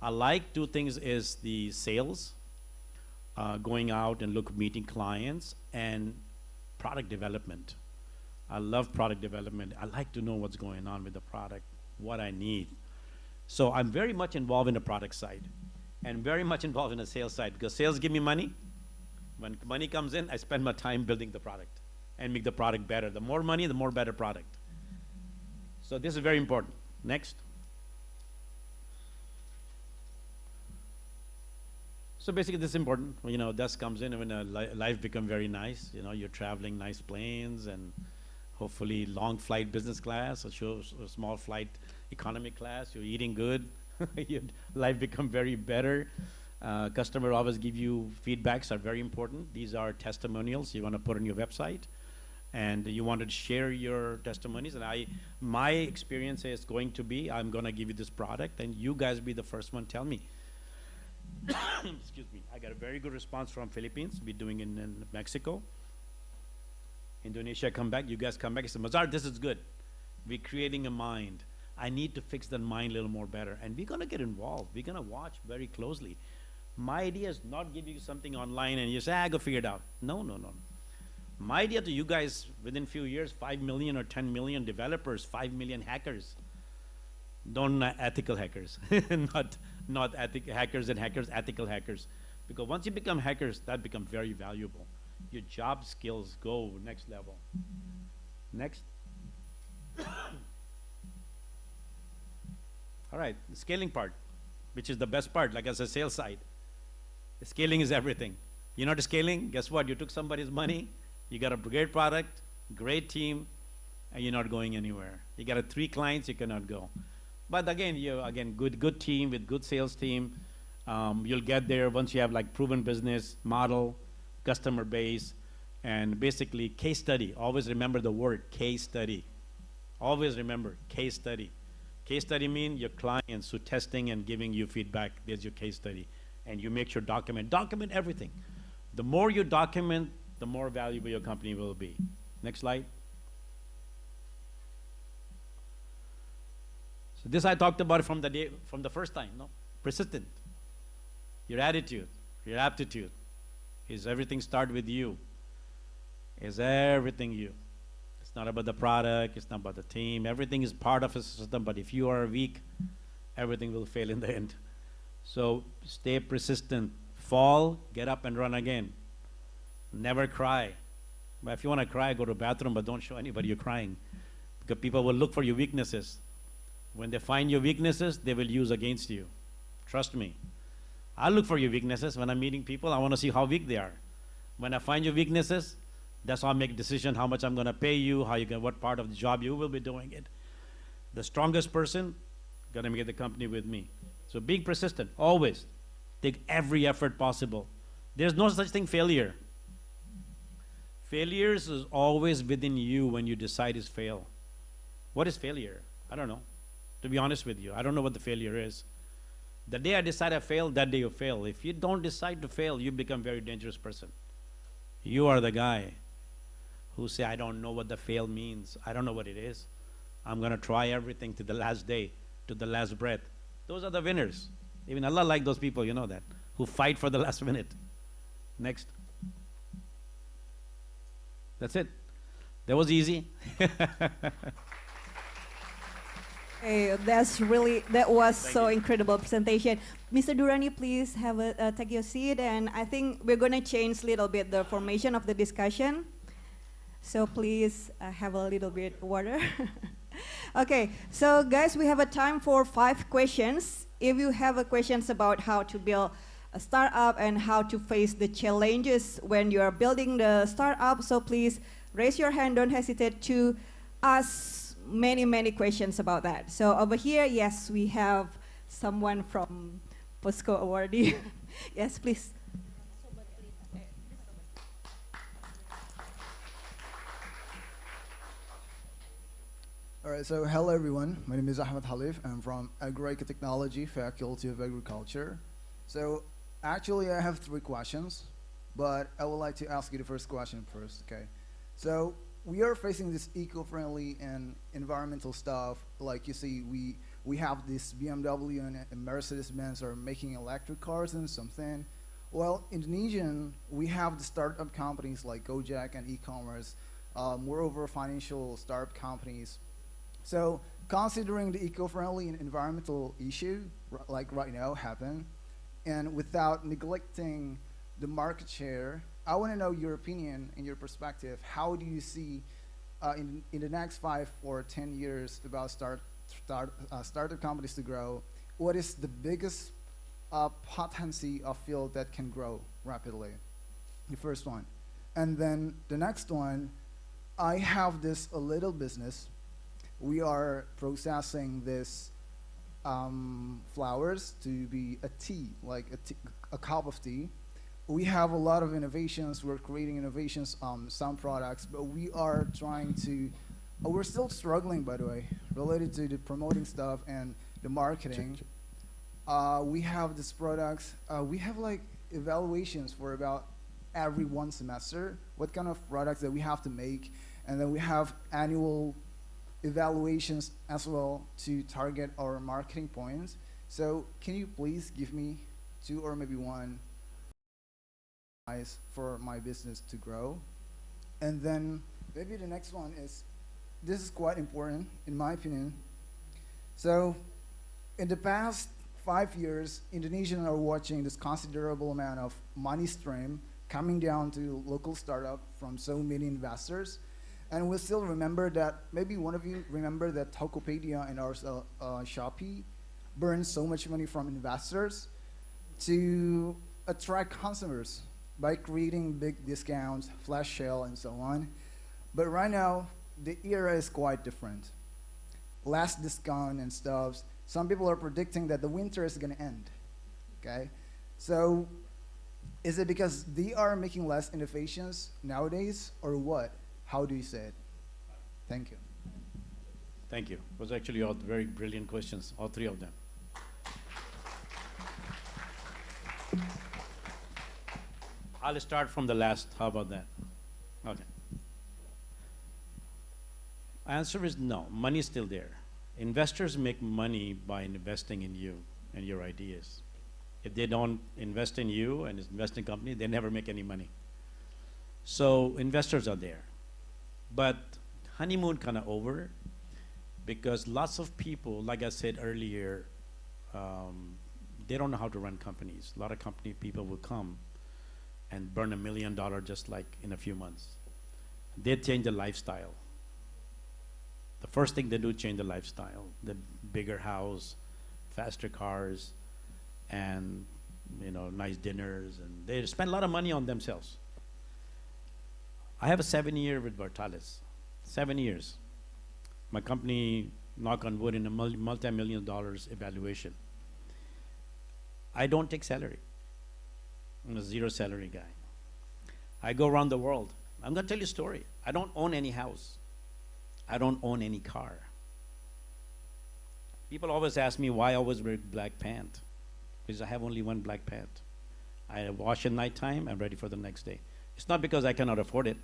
I like two things is the sales, going out and meeting clients, and product development. I love product development. I like to know what's going on with the product, what I need. So I'm very much involved in the product side and very much involved in the sales side, because sales give me money. When money comes in, I spend my time building the product and make the product better. The more money, the more better product. So this is very important. Next. So basically this is important. You know, dust comes in when life becomes very nice. You know, you're traveling nice planes and hopefully long flight business class, or small flight economy class. You're eating good. Your life become very better. Customer always give you feedbacks are very important. These are testimonials you want to put on your website, and you wanted to share your testimonies. And my experience is going to be, I'm going to give you this product, and you guys be the first one tell me. Excuse me. I got a very good response from Philippines. We're doing it in Mexico. Indonesia come back. You guys come back. I said, Mazar, this is good. We're creating a mind. I need to fix that mind a little more better. And we're going to get involved. We're going to watch very closely. My idea is not give you something online and you say, go figure it out. No, no, no. My idea to you guys, within few years, 5 million or 10 million developers, 5 million hackers. Don't ethical hackers, not hackers and hackers, ethical hackers. Because once you become hackers, that becomes very valuable. Your job skills go next level. Next. All right, the scaling part, which is the best part, like as a sales side. The scaling is everything. You're not scaling, guess what? You took somebody's money, you got a great product, great team, and you're not going anywhere. You got 3 clients, you cannot go. But again, good team with good sales team. You'll get there once you have like proven business model, customer base, and basically case study. Always remember the word case study. Always remember case study. Case study means your clients who testing and giving you feedback. There's your case study. And you make sure document everything. The more you document, the more valuable your company will be. Next slide. So this I talked about from the first time, no? Persistent. Your attitude, your aptitude. Is everything start with you? Is everything you? It's not about the product, it's not about the team. Everything is part of a system, but if you are weak, everything will fail in the end. So stay persistent. Fall, get up and run again. Never cry. But if you want to cry, go to the bathroom, but don't show anybody you're crying. Because people will look for your weaknesses. When they find your weaknesses, they will use against you. Trust me. I look for your weaknesses. When I'm meeting people, I want to see how weak they are. When I find your weaknesses, that's how I make a decision how much I'm going to pay you, what part of the job you will be doing it. The strongest person, going to make the company with me. So being persistent, always. Take every effort possible. There's no such thing failure. Failures is always within you when you decide to fail. What is failure? I don't know. To be honest with you, I don't know what the failure is. The day I decide I fail, that day you fail. If you don't decide to fail, you become a very dangerous person. You are the guy who say, I don't know what the fail means. I don't know what it is. I'm going to try everything to the last day, to the last breath. Those are the winners. Even Allah like those people, you know that, who fight for the last minute. Next. That's it. That was easy. Hey, that was so incredible presentation. Mr. Durrani, please take your seat, and I think we're going to change a little bit the formation of the discussion. So please have a little bit water. Okay, so guys, we have a time for 5 questions. If you have questions about how to build a startup and how to face the challenges when you are building the startup, so please raise your hand, don't hesitate to ask many questions about that. So over here, yes, we have someone from POSCO awardee. Yes, please. All right, so hello everyone. My name is Ahmed Halif. I'm from Agri-Technology, Faculty of Agriculture. So actually I have 3 questions, but I would like to ask you the first question first, okay? So we are facing this eco-friendly and environmental stuff. Like you see, we have this BMW and Mercedes-Benz are making electric cars and something. Well, Indonesian, we have the startup companies like Gojek and e-commerce, moreover financial startup companies. So considering the eco-friendly and environmental issue, like right now happen, and without neglecting the market share, I want to know your opinion and your perspective. How do you see in the next 5 or 10 years about startup companies to grow? What is the biggest potency of field that can grow rapidly? The first one. And then the next one, I have this a little business. We are processing this flowers to be a tea, like a cup of tea. We have a lot of innovations. We're creating innovations, some products, but we are trying to. We're still struggling, by the way, related to the promoting stuff and the marketing. We have these products. We have like evaluations for about every 1 semester, what kind of products that we have to make, and then we have annual evaluations as well to target our marketing points. So can you please give me 2 or maybe 1 advice for my business to grow? And then maybe the next one is, this is quite important in my opinion. So in the past 5 years, Indonesians are watching this considerable amount of money stream coming down to local startup from so many investors. And we still remember that, maybe one of you remember that Tokopedia and our Shopee burned so much money from investors to attract consumers by creating big discounts, flash sale, and so on. But right now, the era is quite different. Less discount and stuff. Some people are predicting that the winter is gonna end, okay? So, is it because they are making less innovations nowadays, or what? How do you say it? Thank you. Thank you. It was actually all very brilliant questions, all 3 of them. I'll start from the last. How about that? Okay. Answer is no. Money is still there. Investors make money by investing in you and your ideas. If they don't invest in you and invest in company, they never make any money. So investors are there. But honeymoon kind of over, because lots of people, like I said earlier, they don't know how to run companies. A lot of company people will come and burn $1 million just like in a few months. They change the lifestyle. The first thing they do, change the lifestyle. The bigger house, faster cars, and nice dinners, and they spend a lot of money on themselves. I have a 7-year with Vertalis, 7 years. My company, knock on wood, in a multi-million dollars evaluation. I don't take salary. I'm a 0 salary guy. I go around the world. I'm gonna tell you a story. I don't own any house. I don't own any car. People always ask me why I always wear black pant. Because I have only 1 black pant. I wash at nighttime, I'm ready for the next day. It's not because I cannot afford it.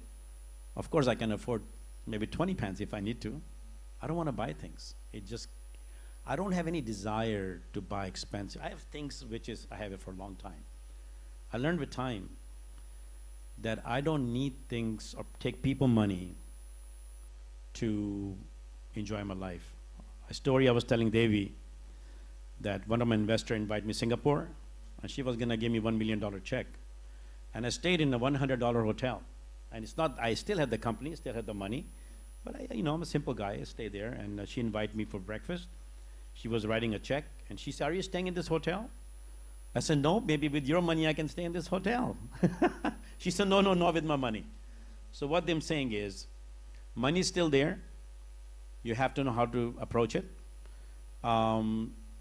Of course I can afford maybe 20 pants if I need to. I don't want to buy things. I don't have any desire to buy expensive. I have things I have it for a long time. I learned with time that I don't need things or take people money to enjoy my life. A story I was telling Devi, that one of my investors invited me to Singapore, and she was gonna give me $1 million check. And I stayed in a $100 hotel. And it's not, I still had the company, still had the money, but I'm a simple guy, I stayed there, and she invited me for breakfast. She was writing a check, and she said, "Are you staying in this hotel?" I said, "No, maybe with your money I can stay in this hotel." She said, no, with my money. So what I'm saying is, money is still there. You have to know how to approach it.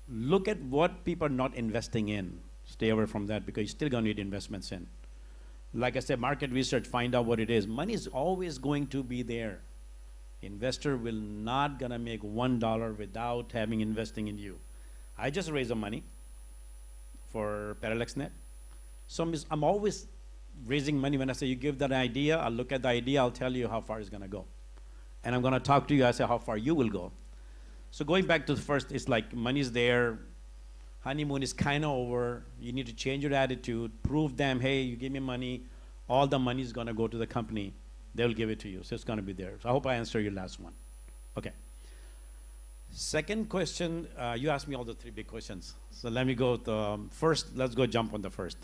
Look at what people are not investing in. Stay away from that, because you're still gonna need investments in. Like I said, market research, find out what it is. Money is always going to be there. Investor will not gonna make $1 without having investing in you. I just raised the money for ParallaxNet. So I'm always raising money. When I say you give that idea, I'll look at the idea, I'll tell you how far it's gonna go. And I'm gonna talk to you, I say how far you will go. So going back to the first, it's like money's there, honeymoon is kind of over, you need to change your attitude, prove them, hey, you give me money, all the money is gonna go to the company, they'll give it to you, so it's gonna be there. So I hope I answer your last one. Okay. Second question, you asked me all the 3 big questions. So let me go to, first, let's go jump on the first.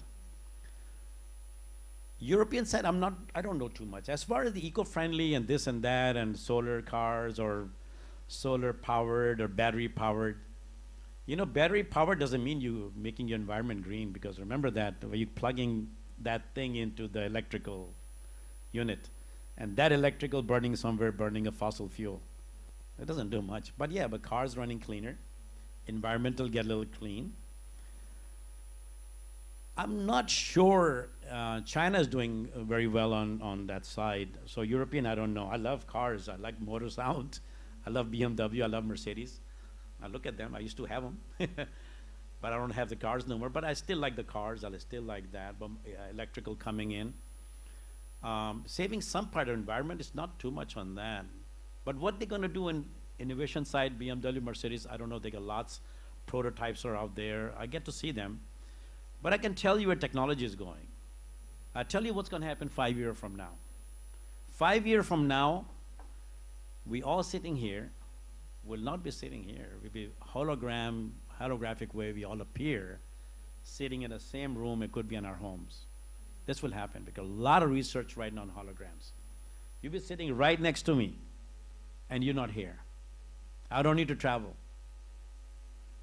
European side, I don't know too much. As far as the eco-friendly and this and that and solar cars or solar powered or battery powered, battery powered doesn't mean you making your environment green, because remember that when you're plugging that thing into the electrical unit, and that electrical burning somewhere, burning a fossil fuel. It doesn't do much, but yeah, but cars running cleaner, environmental get a little clean. I'm not sure China is doing very well on that side. So European, I don't know. I love cars. I like motor sound. I love BMW. I love Mercedes. I look at them. I used to have them. But I don't have the cars no more. But I still like the cars. I still like that. But electrical coming in. Saving some part of the environment is not too much on that. But what they're going to do in innovation side, BMW, Mercedes, I don't know. They got lots. Prototypes are out there. I get to see them. But I can tell you where technology is going. I tell you what's going to happen 5 years from now. 5 years from now, we all sitting here will not be sitting here. We'll be holographic way. We all appear sitting in the same room. It could be in our homes. This will happen because a lot of research right now on holograms. You'll be sitting right next to me, and you're not here. I don't need to travel.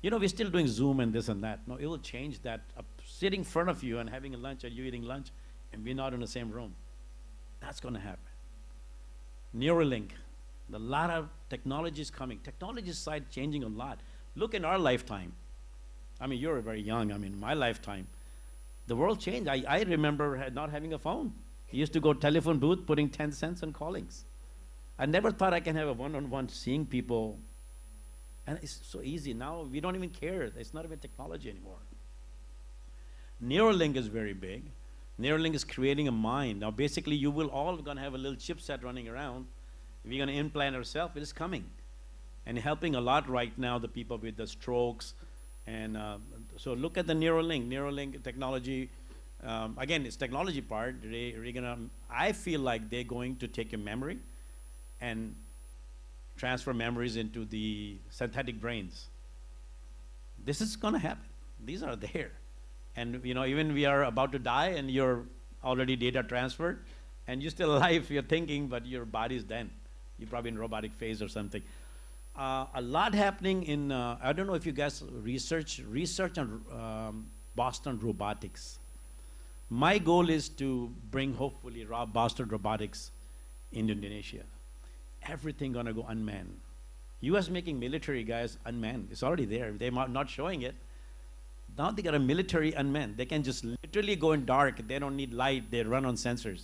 You know, we're still doing Zoom and this and that. No, it will change that. Sitting in front of you and having a lunch and you eating lunch and we're not in the same room. That's going to happen. Neuralink. A lot of technology is coming. Technology side changing a lot. Look in our lifetime. I mean, you're very young. I mean, my lifetime. The world changed. I remember not having a phone. I used to go telephone booth, putting 10 cents on callings. I never thought I can have a one-on-one seeing people. And it's so easy. Now we don't even care. It's not even technology anymore. Neuralink is very big. Neuralink is creating a mind. Now basically you will all gonna have a little chipset running around. We're gonna implant ourselves. It is coming. And helping a lot right now the people with the strokes. And so look at the Neuralink. Neuralink technology. Again, it's technology part. I feel like they're going to take your memory and transfer memories into the synthetic brains. This is going to happen. These are there. And you know, even we are about to die and you're already data transferred and you're still alive, you're thinking, but your body's then. You're probably in robotic phase or something. A lot happening in, I don't know if you guys research on Boston robotics. My goal is to bring hopefully Boston robotics in Indonesia. Everything gonna go unmanned. US making military guys unmanned. It's already there. They're not showing it. Now they got a military unmanned. They can just literally go in dark. They don't need light. They run on sensors.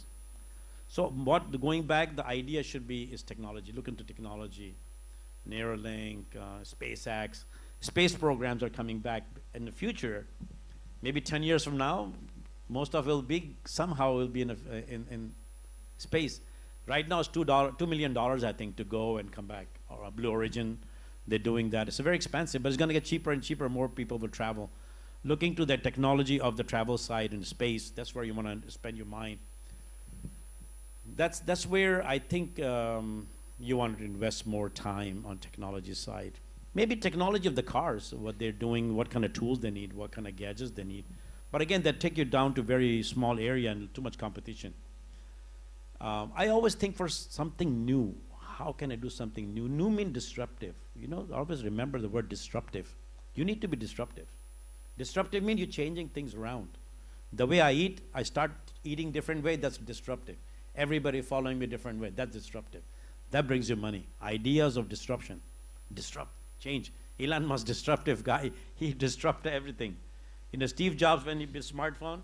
So going back, the idea should be is technology. Look into technology. Neuralink, SpaceX. Space programs are coming back in the future. Maybe 10 years from now, most of it will be, somehow will be in space. Right now it's $2 million, I think, to go and come back. Or a Blue Origin, they're doing that. It's very expensive, but it's going to get cheaper and cheaper. More people will travel. Looking to the technology of the travel side in space, that's where you want to spend your mind. That's where I think you want to invest more time on technology side. Maybe technology of the cars, what they're doing, what kind of tools they need, what kind of gadgets they need. But again, that take you down to very small area and too much competition. I always think for something new. How can I do something new? New means disruptive. You know, always remember the word disruptive. You need to be disruptive. Disruptive means you're changing things around. The way I eat, I start eating different way, that's disruptive. Everybody following me different way, that's disruptive. That brings you money. Ideas of disruption. Disrupt, change. Elon Musk, disruptive guy. He disrupted everything. You know, Steve Jobs, when he built smartphone,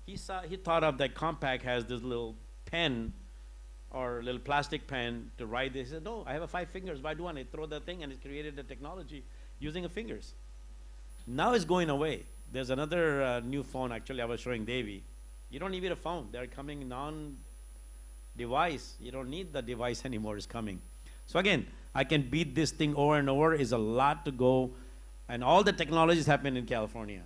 he thought of that Compaq has this little pen or a little plastic pen to write this. He said, no, I have 5 fingers. Why do I throw that thing? And it created the technology using the fingers. Now it's going away. There's another new phone, actually, I was showing Devi. You don't need a phone. They're coming non-device. You don't need the device anymore. It's coming. So again, I can beat this thing over and over. Is a lot to go. And all the technologies happen in California.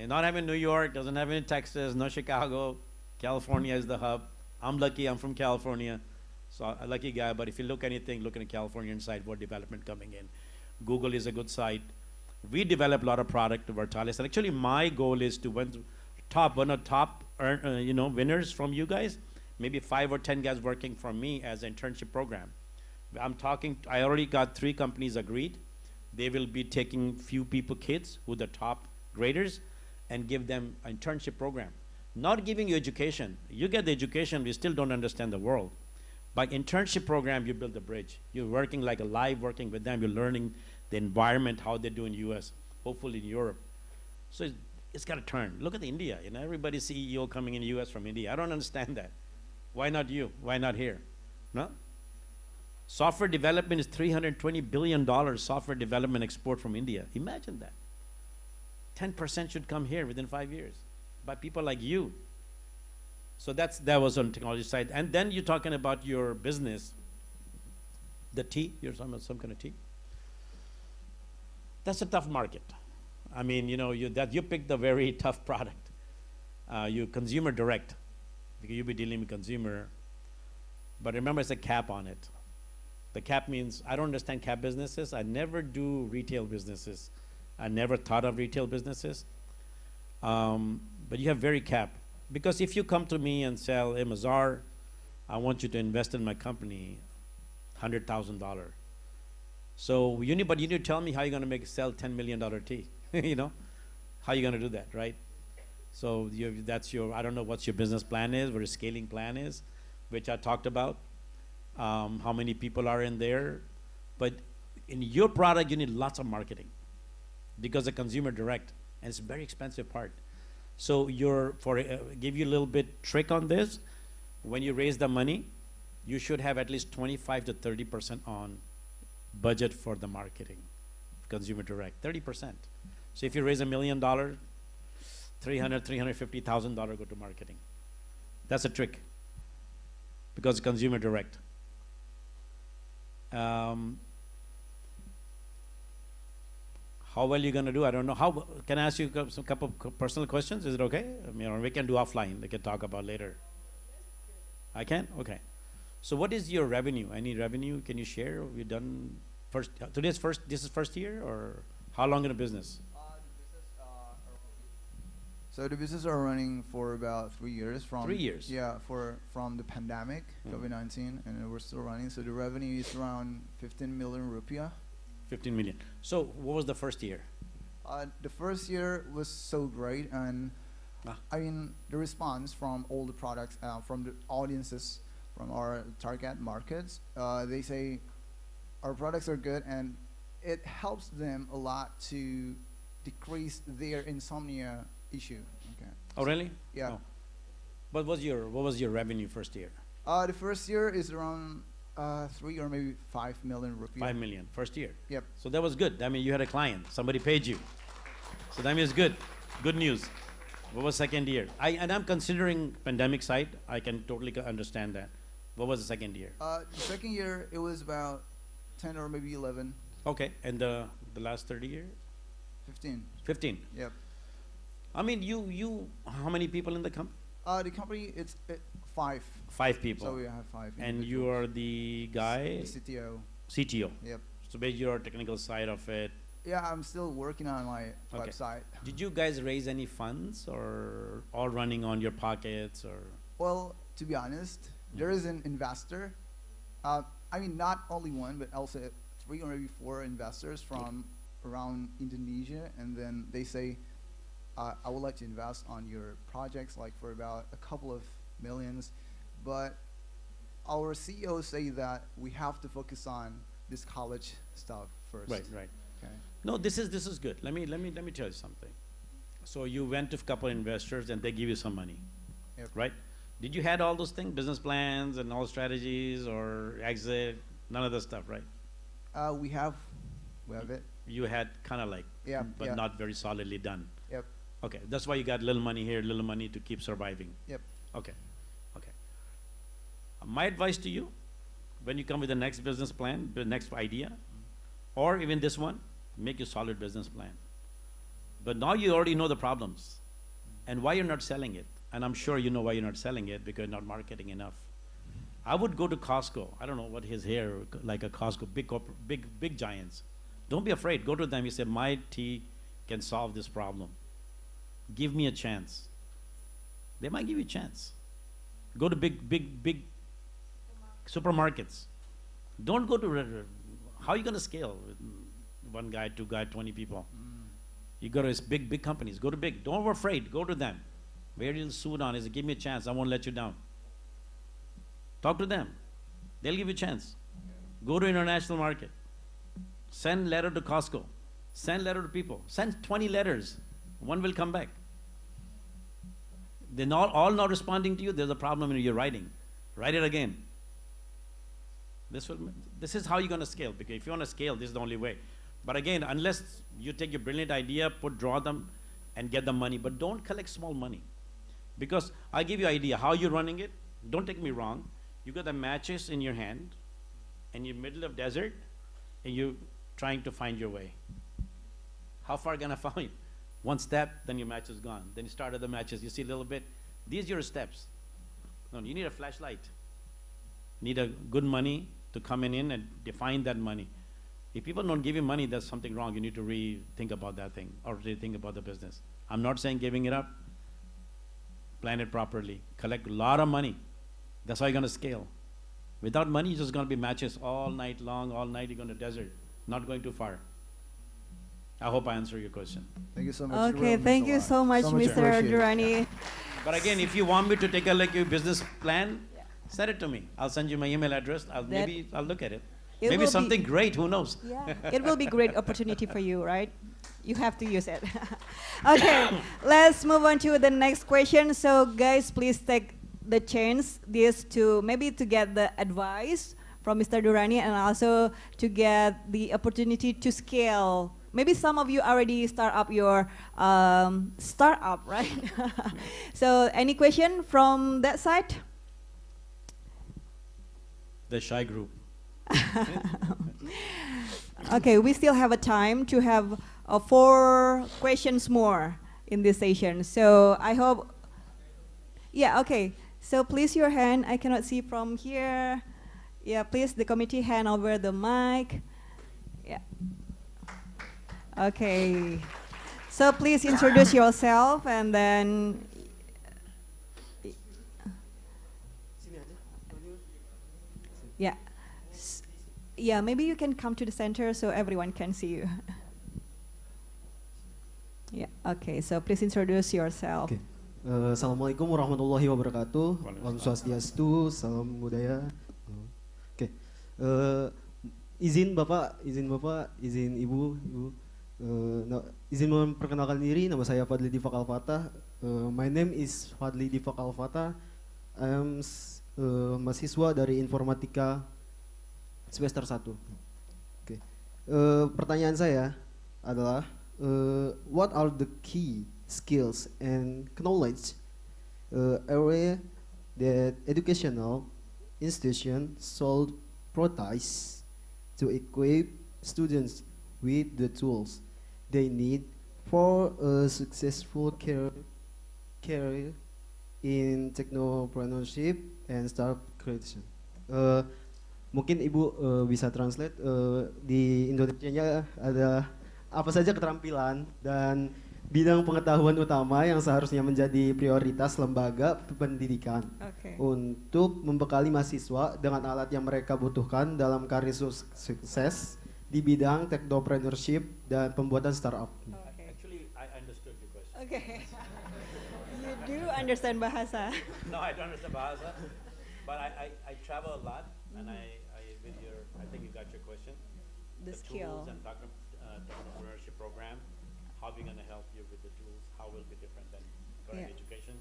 Not having New York, doesn't have any Texas, no Chicago. California is the hub. I'm lucky, I'm from California. So a lucky guy, but if you look anything, look in the Californian side, what development coming in. Google is a good site. We develop a lot of product to Vertalis. And actually my goal is to one of top winners from you guys, maybe 5 or 10 guys working for me as an internship program. I already got 3 companies agreed. They will be taking few people, kids, who are the top graders, and give them an internship program. Not giving you education. You get the education, we still don't understand the world. By internship program, you build a bridge. You're working like a live, working with them, you're learning the environment, how they do in US, hopefully in Europe. So it's got to turn. Look at India. You know, everybody's CEO coming in the US from India. I don't understand that. Why not you? Why not here? No? Software development is $320 billion software development export from India. Imagine that. 10% should come here within 5 years by people like you. So that was on the technology side. And then you're talking about your business, the tea, you're talking about some kind of tea. That's a tough market. I mean, you know, you picked a very tough product. You consumer direct, because you'll be dealing with consumer. But remember, it's a cap on it. The cap means, I don't understand cap businesses. I never do retail businesses. I never thought of retail businesses. But you have very cap. Because if you come to me and sell, hey, Mazar, I want you to invest in my company, $100,000. So you need to tell me how you're going to sell $10 million tea. You know, how you going to do that, right? So that's your, I don't know what your business plan is, what your scaling plan is, which I talked about. How many people are in there. But in your product, you need lots of marketing because the consumer direct, and it's a very expensive part. So give you a little bit trick on this. When you raise the money, you should have at least 25 to 30% on budget for the marketing, consumer direct, 30%. So if you raise $1 million, $350,000 go to marketing. That's a trick because consumer direct. How well you're going to do, I don't know. How can I ask you a couple of personal questions? Is it okay? I mean, or we can do offline. We can talk about later. I can? Okay. So what is your revenue? Any revenue can you share? Have you done first? This is first year, or how long in the business? So the business are running for about 3 years. 3 years? Yeah, from the pandemic, COVID-19, and we're still running. So the revenue is around 15 million rupiah. 15 million. So what was the first year? The first year was so great, and I mean the response from all the products, from the audiences, from our target markets, they say our products are good, and it helps them a lot to decrease their insomnia issue. Okay. Oh, really? Yeah. Oh. What was your revenue first year? The first year is around 3 or maybe 5 million rupiah. 5 million first year. Yep. So that was good. I mean, you had a client. Somebody paid you. So that means good. Good news. What was second year? I'm considering pandemic side. I can totally understand that. What was the second year? The second year, it was about 10 or maybe 11. Okay. And the last 30 years? 15. 15. Yep. I mean, how many people in the company? The company, it's 5. 5 people. So we have 5. And you are the guy? The CTO. CTO. Yep. So basically your technical side of it. Yeah, I'm still working on my website. Did you guys raise any funds, or all running on your pockets, or? Well, to be honest, there is an investor. I mean, not only one, but also 3 or maybe 4 investors from around Indonesia, and then they say, I would like to invest on your projects, like for about a couple of millions, but our CEO say that we have to focus on this college stuff first. Right, right. Okay. No, this is good. Let me tell you something. So you went to a couple of investors and they give you some money, Yep. right? Did you had all those things, business plans and all strategies or exit, none of that stuff, right? We have it. You had kind of like, Yeah, but yeah. not very solidly done. Yep. Okay, that's why you got little money here, little money to keep surviving. Yep. Okay, okay. My advice to you, when you come with the next business plan, the next idea, or even this one, make a solid business plan. But now you already know the problems and why you're not selling it. And I'm sure you know why you're not selling it, because you're not marketing enough. I would go to Costco. I don't know what his hair, like a Costco, big giants. Don't be afraid. Go to them. You say, my tea can solve this problem. Give me a chance. They might give you a chance. Go to big supermarkets. Don't go to, how are you going to scale? One guy, 2 guy, 20 people. You go to big companies. Go to big. Don't be afraid. Go to them. Wear your suit on. Is give me a chance. I won't let you down. Talk to them. They'll give you a chance. Go to international market. Send letter to Costco. Send letter to people. Send 20 letters. One will come back. They're not all not responding to you. There's a problem in your writing. Write it again. This is how you're going to scale. Because if you want to scale, this is the only way. But again, unless you take your brilliant idea, draw them, and get the money. But don't collect small money. Because I give you an idea how you're running it. Don't take me wrong. You got the matches in your hand, and you're middle of desert, and you're trying to find your way. How far gonna find? One step, then your match is gone. Then you start other matches. You see a little bit. These are your steps. No, you need a flashlight. Need a good money to come in and define that money. If people don't give you money, there's something wrong. You need to rethink about that thing or rethink about the business. I'm not saying giving it up. Plan it properly. Collect a lot of money. That's how you're going to scale. Without money, you're just going to be matches all night long. All night you're going to desert. Not going too far. I hope I answer your question. Thank you so much. Okay, thank you so much, Mr. appreciated. Durrani. But again, if you want me to take a look at your business plan, send it to me. I'll send you my email address. Maybe I'll look at it. It Maybe will something be- great, who knows? Yeah, it will be great opportunity for you, right? You have to use it. Okay, let's move on to the next question. So guys, please take the chance this to maybe to get the advice from Mr. Durrani and also to get the opportunity to scale. Maybe some of you already start up your startup, right? So any question from that side? The shy group. Okay, we still have a time to have 4 questions more in this session. So I hope, yeah, okay. So please your hand, I cannot see from here. Yeah, please the committee hand over the mic. Yeah. Okay. So please introduce yourself and then, yeah. Yeah, maybe you can come to the center so everyone can see you. Yeah, okay, so please introduce yourself. Oke. Assalamualaikum warahmatullahi wabarakatuh. Om Waalaikumsalam. Swastiastu, salam budaya. Oke. Izin Bapak, izin Ibu. Izin memperkenalkan diri, nama saya Fadli Difak Al-Fatah. My name is Fadli Difak Al-Fatah. I am mahasiswa dari Informatika semester 1. Oke. Pertanyaan saya adalah what are the key skills and knowledge area that educational institution should prioritize to equip students with the tools they need for a successful career in technopreneurship and startup creation. Mungkin Ibu bisa translate di Indonesianya ada apa saja keterampilan dan bidang pengetahuan utama yang seharusnya menjadi prioritas lembaga pendidikan untuk membekali mahasiswa dengan alat yang mereka butuhkan dalam karir sukses di bidang technopreneurship dan pembuatan startup. Actually, I understood your question. Okay. You do understand bahasa. No, I don't understand Bahasa, but I travel a lot, and I think you got your question. The skill. Tools and technopreneurship program, how are we going to help you with the tools? How will be different than current education?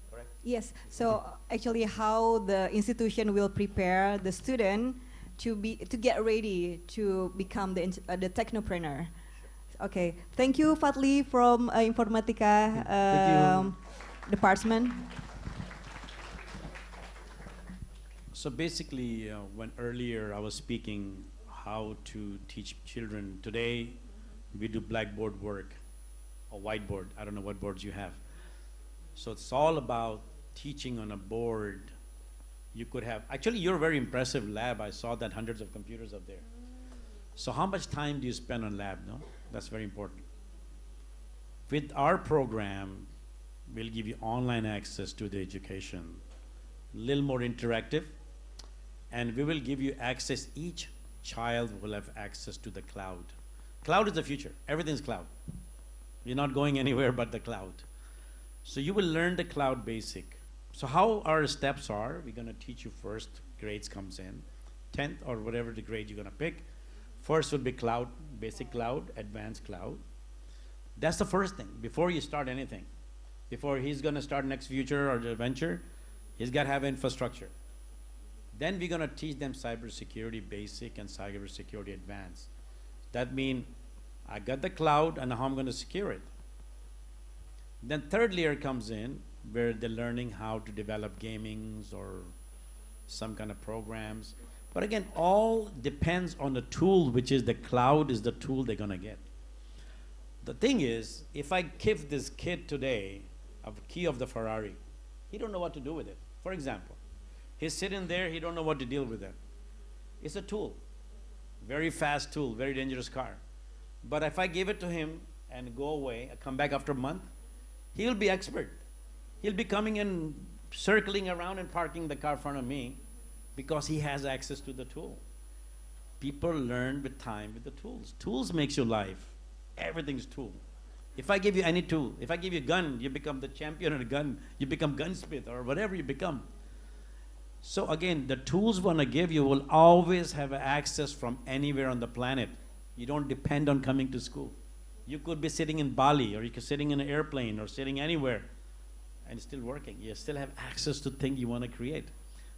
Correct? Yes, so actually how the institution will prepare the student to get ready to become the technopreneur. Okay, thank you Fadli from Informatika department. So basically, when earlier I was speaking how to teach children, today we do blackboard work or whiteboard. I don't know what boards you have. So it's all about teaching on a board. You could have, actually you're a very impressive lab. I saw that hundreds of computers up there. So how much time do you spend on lab, no? That's very important. With our program, we'll give you online access to the education, a little more interactive, and we will give you access, each child will have access to the cloud. Cloud is the future, everything's cloud. You're not going anywhere but the cloud. So you will learn the cloud basic. So how our steps are, we're gonna teach you first, grades comes in, 10th or whatever the grade you're gonna pick. First will be cloud, basic cloud, advanced cloud. That's the first thing, before you start anything. Before he's gonna start next future or the venture, he's gotta have infrastructure. Then we're gonna teach them cybersecurity basic and cybersecurity advanced. That means I got the cloud and how I'm gonna secure it. Then third layer comes in where they're learning how to develop gamings or some kind of programs. But again, all depends on the tool, which is the cloud is the tool they're gonna get. The thing is, if I give this kid today a key of the Ferrari, he don't know what to do with it. For example, he's sitting there, he don't know what to deal with it. It's a tool, very fast tool, very dangerous car. But if I give it to him and go away, I come back after a month, he'll be expert. He'll be coming and circling around and parking the car in front of me because he has access to the tool. People learn with time with the tools. Tools makes your life. Everything's tool. If I give you any tool, if I give you a gun, you become the champion of the gun, you become gunsmith or whatever you become. So again, the tools wanna give you will always have access from anywhere on the planet. You don't depend on coming to school. You could be sitting in Bali, or you could be sitting in an airplane, or sitting anywhere, and still working. You still have access to things you wanna create.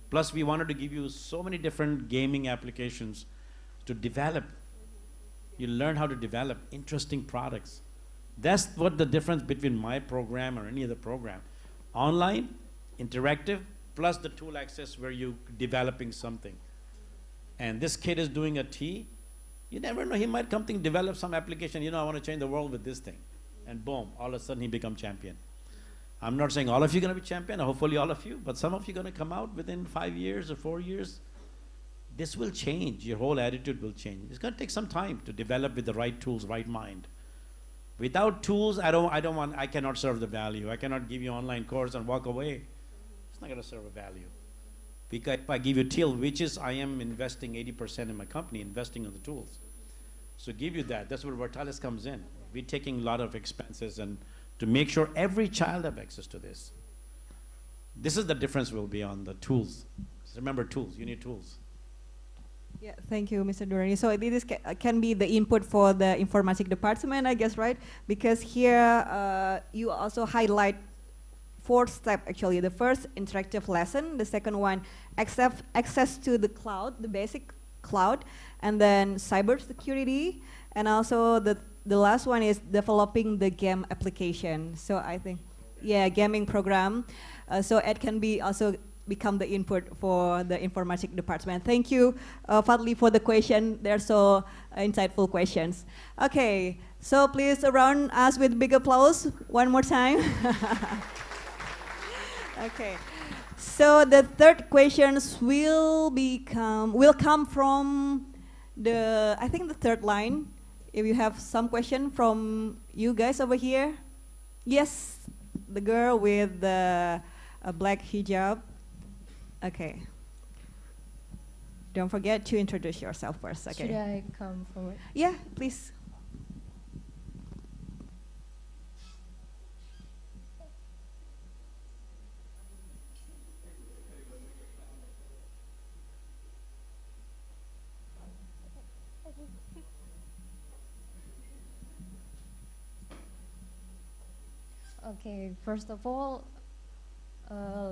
Plus, we wanted to give you so many different gaming applications to develop. You learn how to develop interesting products. That's what the difference between my program or any other program. Online, interactive, plus the tool access where you're developing something. And this kid is doing a T, you never know, he might come to develop some application, you know, I want to change the world with this thing. And boom, all of a sudden he become champion. I'm not saying all of you are going to be champion, hopefully all of you, but some of you are going to come out within 5 years or 4 years. This will change, your whole attitude will change. It's going to take some time to develop with the right tools, right mind. Without tools, I cannot serve the value. I cannot give you an online course and walk away. It's not going to serve a value. Because if I give you tool, which is I am investing 80% in my company, investing on the tools. So give you that. That's where Vertalis comes in. We're taking a lot of expenses and to make sure every child have access to this. This is the difference will be on the tools. Remember tools, you need tools. Yeah, thank you, Mr. Durrani. So this can be the input for the informatics department, I guess, right? Because here you also highlight 4 steps actually. The first, interactive lesson. The second one, access to the cloud, the basic cloud, and then cybersecurity, and also the last one is developing the game application. So I think, yeah, gaming program. So it can be also become the input for the informatics department. Thank you, Fadli, for the question. They're so insightful questions. Okay, so please surround us with big applause one more time. Okay, so the third questions will come from the, I think the third line. If you have some question from you guys over here. Yes, the girl with the black hijab. Okay. Don't forget to introduce yourself first, okay? Should I come forward? Yeah, please. Okay, first of all,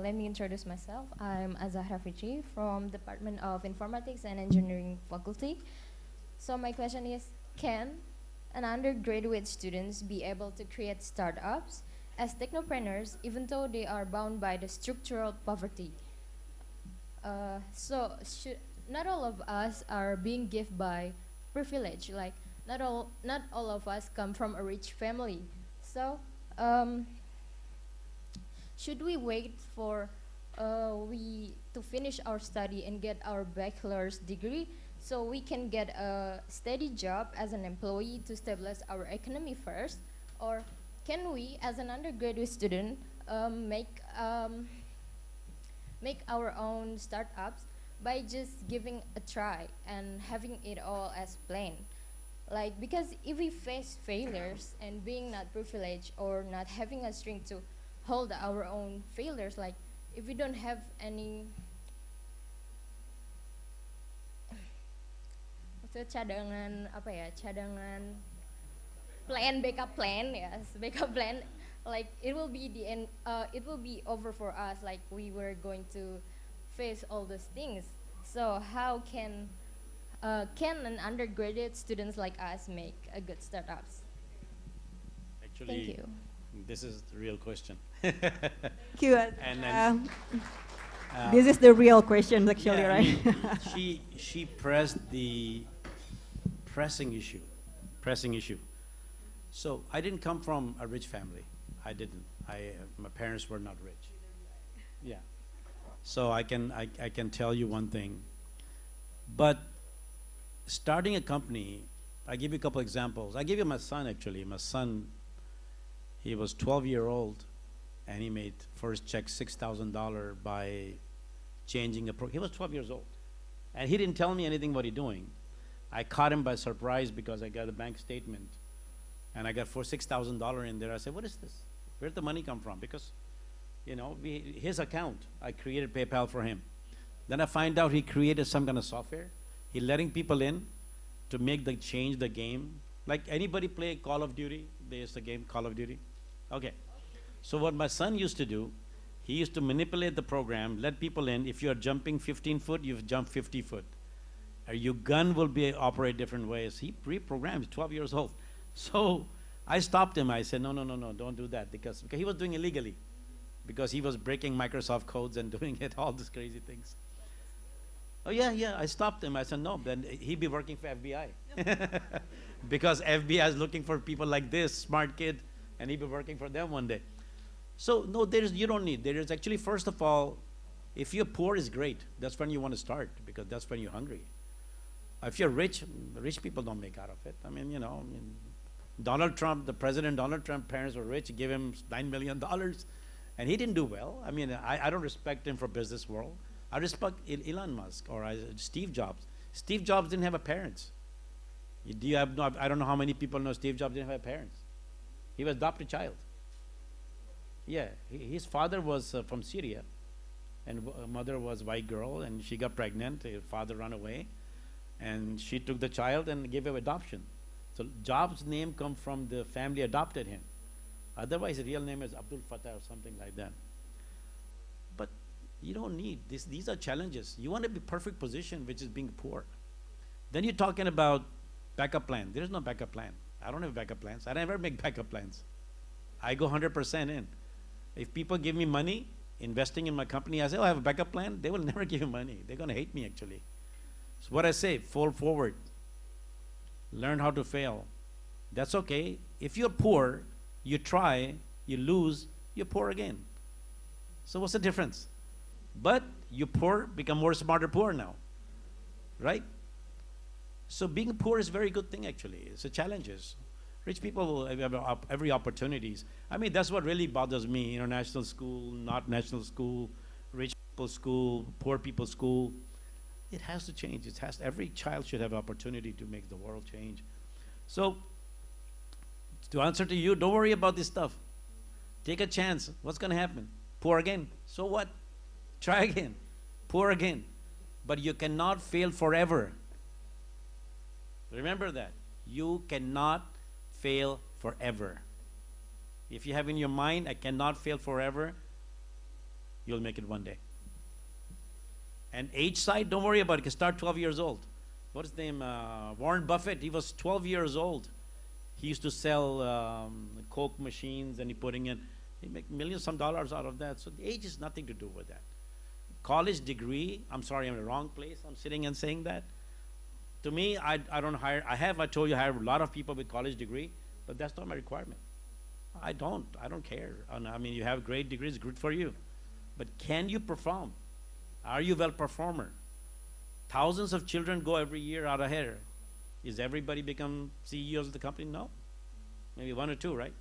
let me introduce myself. I'm Azahra Fitri from Department of Informatics and Engineering Faculty. So my question is, can an undergraduate students be able to create startups as technopreneurs even though they are bound by the structural poverty? Not all of us are being given by privilege, like not all of us come from a rich family. So should we wait for we to finish our study and get our bachelor's degree so we can get a steady job as an employee to stabilize our economy first? Or can we, as an undergraduate student, make our own startups by just giving a try and having it all as planned? Like, because if we face failures and being not privileged or not having a strength to hold our own failures, like if we don't have any, itu cadangan apa ya, cadangan plan, backup plan, yes, backup plan. Like it will be the end, it will be over for us. Like we were going to face all those things. So how can an undergraduate students like us make a good startups? Actually, Thank you. this is the real question. Thank you. And This is the real question, actually, yeah, I right? mean, she pressed the pressing issue, pressing issue. So I didn't come from a rich family. I didn't. My parents were not rich. Yeah. So I can tell you one thing. But starting a company, I give you a couple examples. I give you my son actually. My son, he was 12-year-old, and he made first check $6,000 by changing a he was 12 years old, and he didn't tell me anything what he doing. I caught him by surprise because I got a bank statement, and I got $6,000 in there. I said, "What is this? Where'd the money come from?" Because, you know, his account, I created PayPal for him. Then I find out he created some kind of software. He letting people in to make the change the game. Like anybody play Call of Duty? There's the game Call of Duty. Okay. So what my son used to do, he used to manipulate the program, let people in. If you are jumping 15 foot, you jump 50 foot. Your gun will be operate different ways. He pre-programmed, 12 years old. So I stopped him. I said, no, don't do that, because he was doing illegally, because he was breaking Microsoft codes and doing it, all these crazy things. Oh yeah, I stopped him. I said, no, then he'd be working for FBI. Because FBI is looking for people like this, smart kid, and he'd be working for them one day. So no, you don't need. There is actually, first of all, if you're poor is great. That's when you want to start, because that's when you're hungry. If you're rich people don't make out of it. I mean, you know, Donald Trump, the President Donald Trump, parents were rich, give him $9 million, and he didn't do well. I mean, I don't respect him for business world. I respect Elon Musk or Steve Jobs. Steve Jobs didn't have a parents. I don't know how many people know Steve Jobs didn't have parents. He was adopted child. Yeah, his father was from Syria, and mother was white girl, and she got pregnant. Her father ran away, and she took the child and gave him adoption. So Jobs' name come from the family adopted him. Otherwise, his real name is Abdul Fattah or something like that. But you don't need this. These are challenges. You want to be perfect position, which is being poor. Then you're talking about backup plan. There is no backup plan. I don't have backup plans. I never make backup plans. I go 100% in. If people give me money, investing in my company, I say, oh, I have a backup plan. They will never give you money. They're going to hate me, actually. So what I say, fall forward. Learn how to fail. That's okay. If you're poor, you try, you lose, you're poor again. So what's the difference? But you poor, become more smarter poor now, right? So being poor is a very good thing, actually. It's a challenges. Rich people have every opportunities. I mean, that's what really bothers me. International school, not national school, rich people school, poor people school. It has to change. Every child should have opportunity to make the world change. So, to answer to you, don't worry about this stuff. Take a chance. What's going to happen? Poor again. So what? Try again. Poor again. But you cannot fail forever. Remember that. You cannot fail forever. If you have in your mind, I cannot fail forever, you'll make it one day. And age side, don't worry about it. You can start 12 years old. What's his name? Warren Buffett. He was 12 years old. He used to sell Coke machines, and he make millions some dollars out of that. So the age has nothing to do with that. College degree, I'm sorry, I'm in the wrong place. I'm sitting and saying that. To me, I don't hire, I told you, I hire a lot of people with college degree, but that's not my requirement. I don't care. I mean, you have great degrees, good for you. But can you perform? Are you well performer? Thousands of children go every year out of here. Is everybody become CEOs of the company? No. Maybe one or two, right?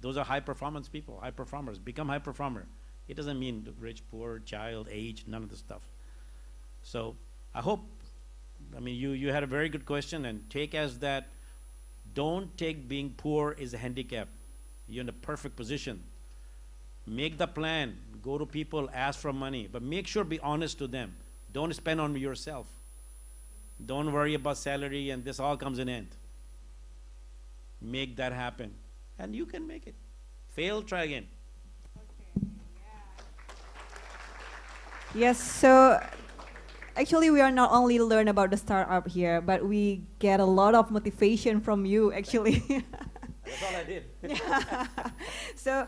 Those are high performance people, high performers. Become high performer. It doesn't mean rich, poor, child, age, none of the stuff. So I hope, I mean, you had a very good question, and take as that, don't take being poor as a handicap. You're in a perfect position. Make the plan, go to people, ask for money, but make sure be honest to them. Don't spend on yourself. Don't worry about salary, and this all comes in end. Make that happen, and you can make it. Fail, try again. Yes, so actually we are not only learn about the startup here, but we get a lot of motivation from you actually. That's all I did. So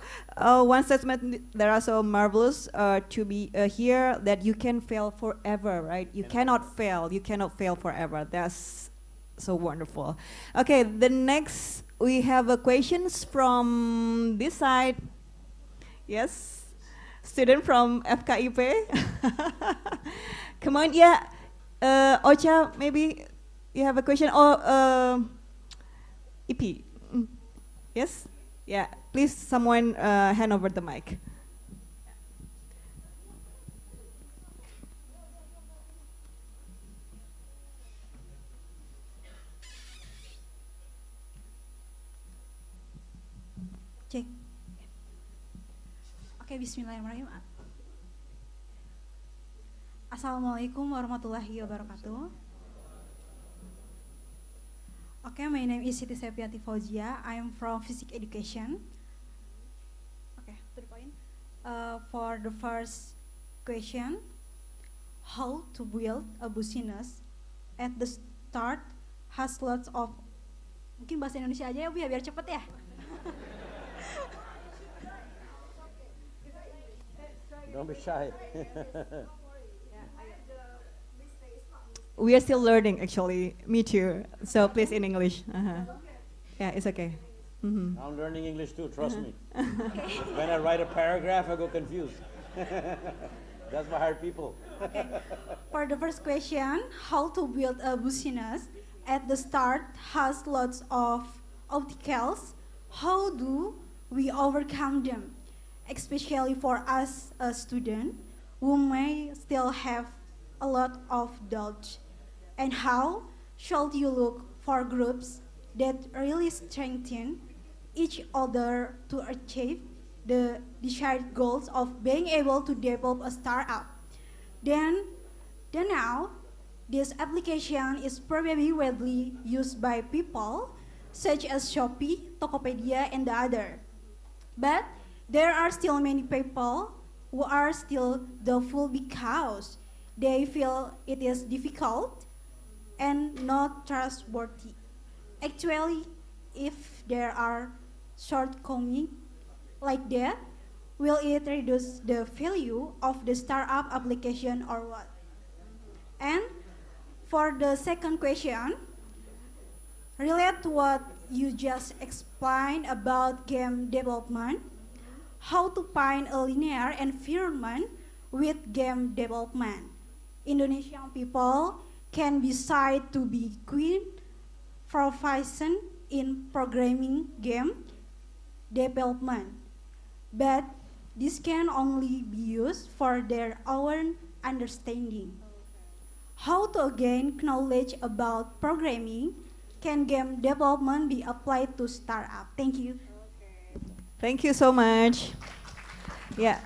one statement that are so marvelous to be here, that you can fail forever, right? You cannot fail. You cannot fail forever. That's so wonderful. Okay, the next we have questions from this side. Yes, student from FKIP. Come on, yeah. Ocha, maybe you have a question, or EP. Yes? Yeah, please someone hand over the mic. Cek. Oke, bismillahirrahmanirrahim. Assalamualaikum warahmatullahi wabarakatuh. Okay, my name is Siti Septiati Fauzia. I am from Physics Education. Okay, to the point. For the first question, how to build a business at the start has lots of, mungkin bahasa Indonesia aja ya Bu ya, biar cepet ya. Don't be shy. We are still learning actually, me too. So please in English. Yeah, it's okay. Mm-hmm. I'm learning English too, trust me. When I write a paragraph, I go confused. That's why I hire people. Okay. For the first question, how to build a business at the start has lots of obstacles. How do we overcome them? Especially for us, a student, who may still have a lot of doubt. And how should you look for groups that really strengthen each other to achieve the desired goals of being able to develop a startup? Then now, this application is probably widely used by people such as Shopee, Tokopedia, and the other. But there are still many people who are still doubtful because they feel it is difficult and not trustworthy. Actually, if there are shortcomings like that, will it reduce the value of the startup application or what? And for the second question, relate to what you just explained about game development, how to find a linear environment with game development. Indonesian people can be said to be quite proficient in programming game development, but this can only be used for their own understanding. How to gain knowledge about programming? Can game development be applied to startup? Thank you. Thank you so much. Yeah,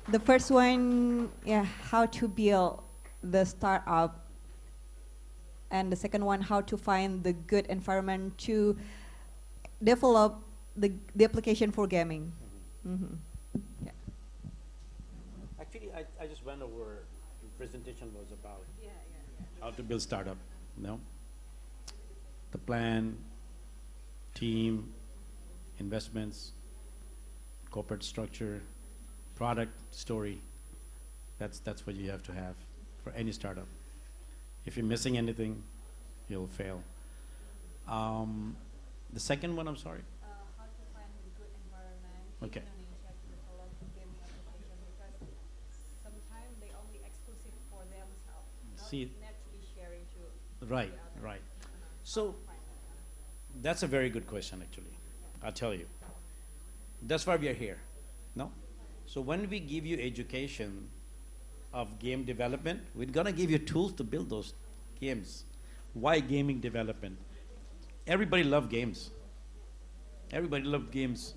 the first one, yeah, how to build the startup. And the second one, how to find the good environment to develop the application for gaming. Mm-hmm. Yeah. Actually, I just went over, the presentation was about how to build startup, no? The plan, team, investments, corporate structure, product, story. That's what you have to have for any startup. If you're missing anything, you'll fail. The second one, I'm sorry. How to find a good environment Okay. in Indonesia to develop a gaming application, because sometimes they only exclusive for themselves, not See- naturally sharing to Right, the others. right. So that's a very good question, actually. I'll tell you. That's why we are here, no? So when we give you education of game development, we're gonna give you tools to build those games. Why gaming development? Everybody love games. Everybody love games.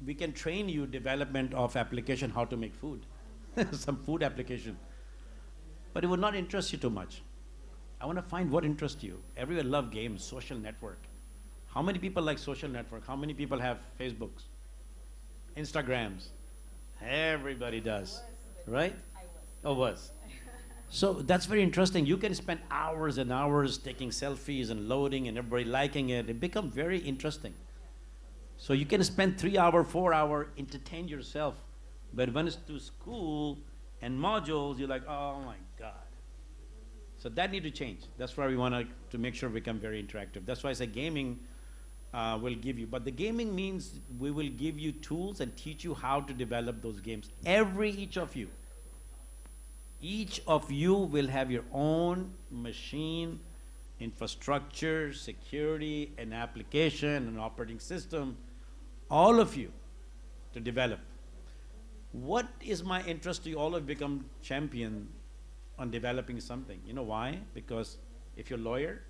We can train you development of application how to make food, some food application, but it would not interest you too much. I want to find what interests you. Everyone love games, social network. How many people like social network? How many people have Facebooks, Instagrams? Everybody does, right? Oh, was. So that's very interesting. You can spend hours and hours taking selfies and loading and everybody liking it. It becomes very interesting. So you can spend 3 hour, 4 hour, entertain yourself. But when it's to school and modules, you're like, oh my God. So that need to change. That's why we want to make sure we become very interactive. That's why I say gaming will give you. But the gaming means we will give you tools and teach you how to develop those games. Each of you. Each of you will have your own machine, infrastructure, security, an application, an operating system, all of you to develop. What is my interest to you all have become champion on developing something? You know why? Because if you're a lawyer,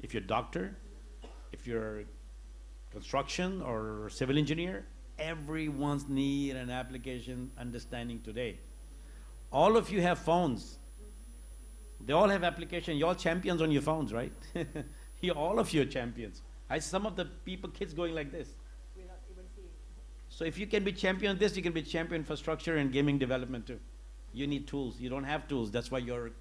if you're a doctor, if you're construction or civil engineer, everyone's need an application understanding today. All of you have phones. They all have application. You're all champions on your phones, right? All of you are champions. I see some of the people, kids going like this. So if you can be champion on this, you can be champion infrastructure and gaming development too. You need tools. You don't have tools. That's why you're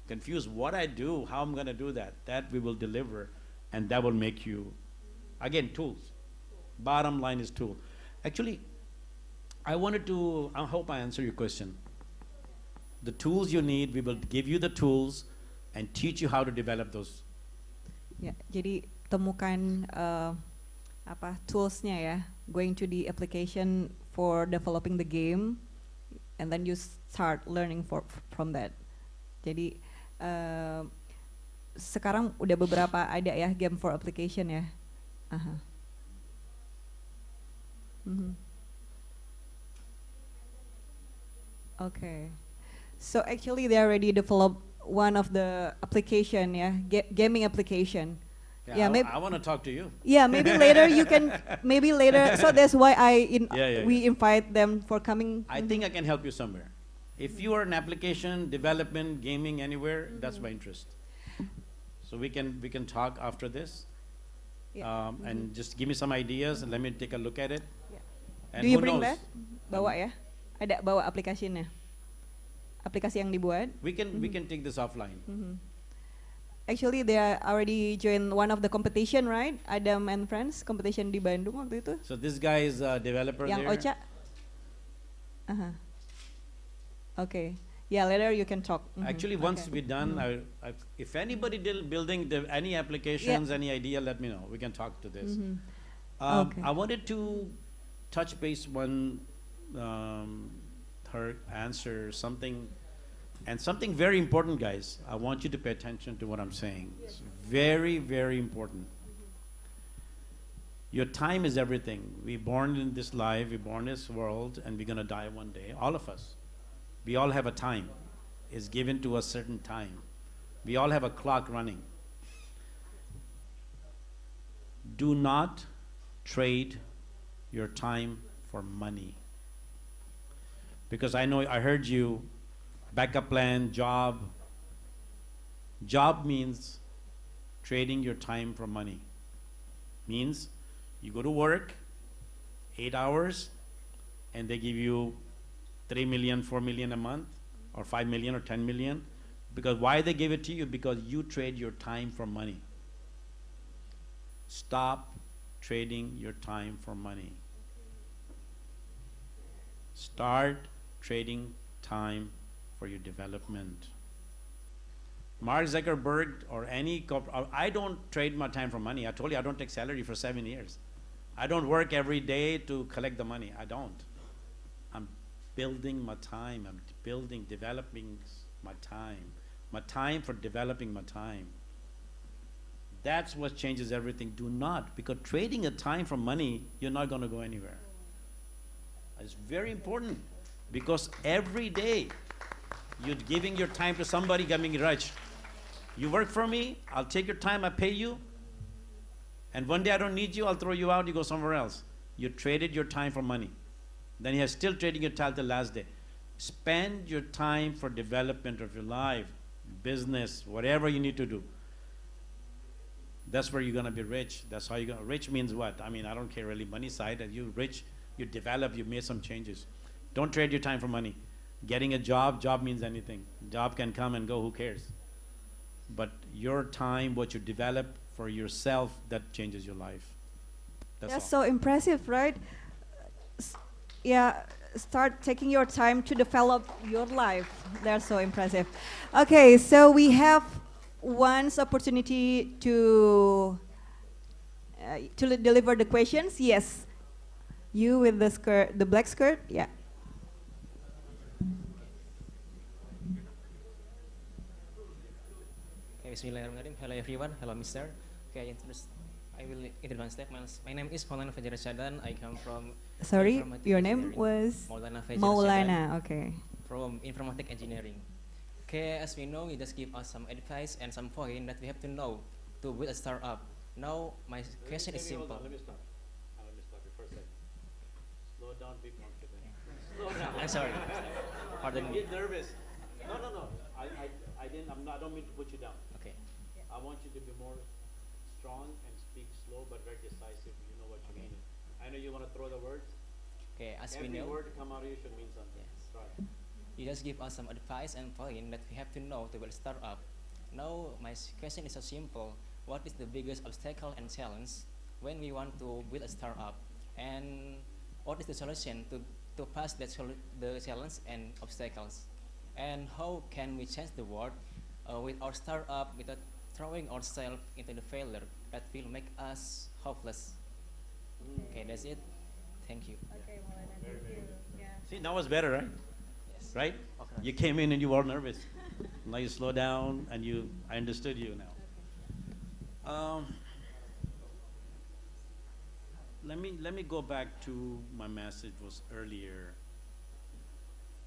confused. What I do, how I'm going to do that, that we will deliver, and that will make you, again, tools. Bottom line is tool. Actually, I hope I answer your question. The tools you need, we will give you the tools and teach you how to develop those. Ya, jadi temukan toolsnya ya, going to the application for developing the game, and then you start learning from that. Jadi sekarang udah beberapa ada ya game for application ya. Okay. So actually they already developed one of the application, yeah, gaming application. Yeah, I want to talk to you. Yeah, maybe later you can, maybe later. So that's why we invite them for coming. I think I can help you somewhere. If you are an application, development, gaming, anywhere, that's my interest. So we can talk after this, and just give me some ideas and let me take a look at it. Yeah. And do you who bring knows? that? Bawa ya? Ada bawa aplikasinya? Aplikasi yang dibuat? We can take this offline. Actually, they are already joined one of the competition, right? Adam and Friends competition di Bandung waktu itu. So this guy is a developer Yang there. Ocha. Okay. Yeah, later you can talk. Actually, once we're done, if anybody building any applications, any idea, let me know. We can talk to this. Okay. I wanted to touch base on her answer something very important, guys. I want you to pay attention to what I'm saying. It's very, very important. Your time is everything. We're born in this life, we're born in this world, and we're gonna die one day, all of us. We all have a time. It's given to a certain time. We all have a clock running. Do not trade your time for money. Because I heard you, backup plan, job. Job means trading your time for money. Means you go to work 8 hours and they give you 3 million, 4 million a month, or 5 million or 10 million. Because why they give it to you? Because you trade your time for money. Stop trading your time for money. Start trading time for your development. Mark Zuckerberg or any I don't trade my time for money. I told you I don't take salary for 7 years. I don't work every day to collect the money. I don't. I'm building my time. I'm developing my time. My time for developing my time. That's what changes everything. Do not, because trading a time for money, you're not going to go anywhere. It's very important, because every day you're giving your time to somebody getting rich. You work for me, I'll take your time, I pay you, and one day I don't need you, I'll throw you out, you go somewhere else. You traded your time for money. Then you're still trading your time till the last day. Spend your time for development of your life. business, whatever you need to do. That's where you're gonna be rich. That's how you're gonna, rich means what? I mean, I don't care really money side, and you rich, you develop, you made some changes. Don't trade your time for money. Getting a job means anything. Job can come and go, who cares? But your time, what you develop for yourself, that changes your life. That's That's all. so impressive, right? Yeah, start taking your time to develop your life. That's so impressive. Okay, so we have once opportunity to deliver the questions. Yes, you with the skirt, the black skirt. Yeah. Okay, Bismillahirrahmanirrahim. Hello everyone. Hello Mister. Okay, I will introduce myself. My name is Maulana Fajar Rashdan. I come from Sorry, Informatic your name Engineering. was Maulana Fajar Maulana. Rashdan Okay. from Informatic Engineering. Okay, as we know, you just give us some advice and some point that we have to know to build a startup. Now, my question is simple. Let me stop. Let me stop you for a second. Slow down, be confident. Slow down. I'm sorry. Pardon me. Get nervous. No. I didn't. I don't mean to put you down. Okay. I want you to be more strong and speak slow but very decisive. You know what you mean. I know you want to throw the words. Okay, as we Every know, word to come out of you should mean something. Yes. Right. you just give us some advice and point that we have to know to build a startup. Now, my question is so simple. What is the biggest obstacle and challenge when we want to build a startup? And what is the solution to pass the challenge and obstacles? And how can we change the world with our startup without throwing ourselves into the failure that will make us hopeless? Okay, that's it. Thank you. Okay, Maulana, thank you. Yeah. See, now it's better, right? Yes. Right? Okay. You came in and you were nervous. Now you slow down and I understood you now. Let me go back to my message was earlier.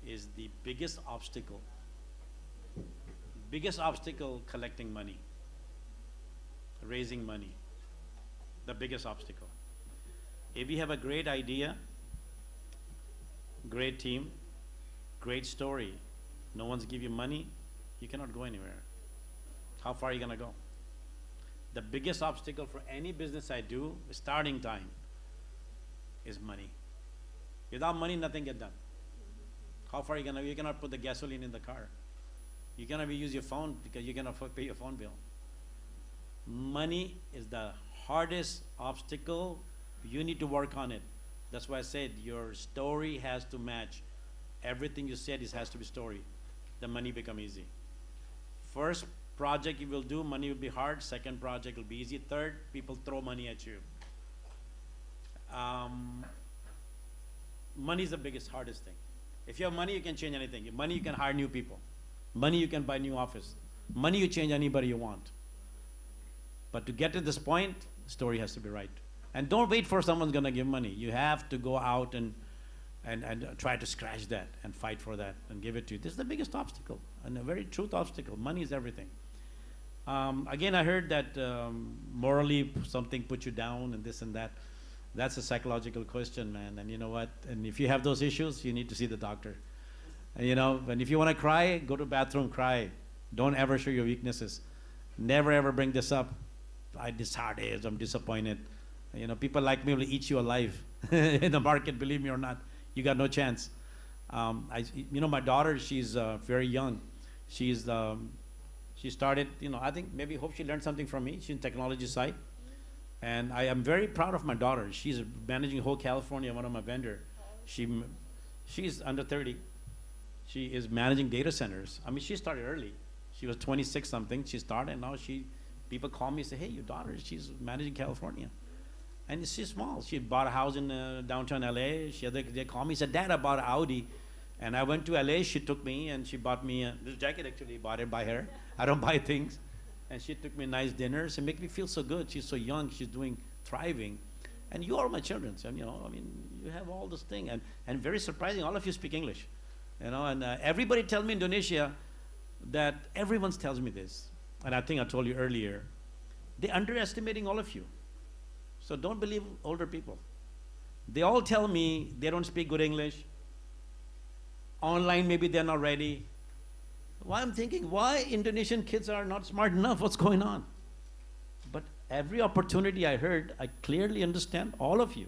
Is the biggest obstacle collecting money, raising money, the biggest obstacle. If you have a great idea, great team, great story, no one's give you money, you cannot go anywhere. How far are you gonna go? The biggest obstacle for any business I do, starting time, is money. Without money, nothing get done. How far are you you cannot put the gasoline in the car. You cannot use your phone because you cannot pay your phone bill. Money is the hardest obstacle. You need to work on it. That's why I said your story has to match. Everything you said has to be story. The money become easy. First project you will do, money will be hard. Second project will be easy. Third, people throw money at you. Money is the biggest, hardest thing. If you have money, you can change anything. If money, you can hire new people. Money, you can buy new office. Money, you change anybody you want. But to get to this point, the story has to be right. And don't wait for someone's gonna give money. You have to go out and try to scratch that and fight for that and give it to you. This is the biggest obstacle and a very truth obstacle. Money is everything. Again, I heard that morally something put you down and this and that. That's a psychological question, man. And you know what? And if you have those issues, you need to see the doctor. And you know, and if you want to cry, go to the bathroom, cry. Don't ever show your weaknesses. Never ever bring this up. This hard is, I'm disappointed. You know, people like me will eat you alive in the market, believe me or not. You got no chance. You know, my daughter, she's very young. She started, you know, I think maybe hope she learned something from me. She's in technology side. And I am very proud of my daughter. She's managing whole California, one of my vendor. She's under 30. She is managing data centers. I mean, she started early. She was 26 something. She started, and now people call me and say, hey, your daughter, she's managing California. And she's small. She bought a house in downtown LA. They call me and said, Dad, I bought an Audi. And I went to LA, she took me and she bought me this jacket actually, bought it by her. I don't buy things. And she took me nice dinners and make me feel so good. She's so young, she's thriving. And you are my children, so, you know, I mean, you have all this thing. And very surprising, all of you speak English. You know, and everybody tells me in Indonesia that everyone tells me this. And I think I told you earlier, they're underestimating all of you. So don't believe older people. They all tell me they don't speak good English. Online, maybe they're not ready. Why I'm thinking, why Indonesian kids are not smart enough? What's going on? But every opportunity I heard, I clearly understand all of you.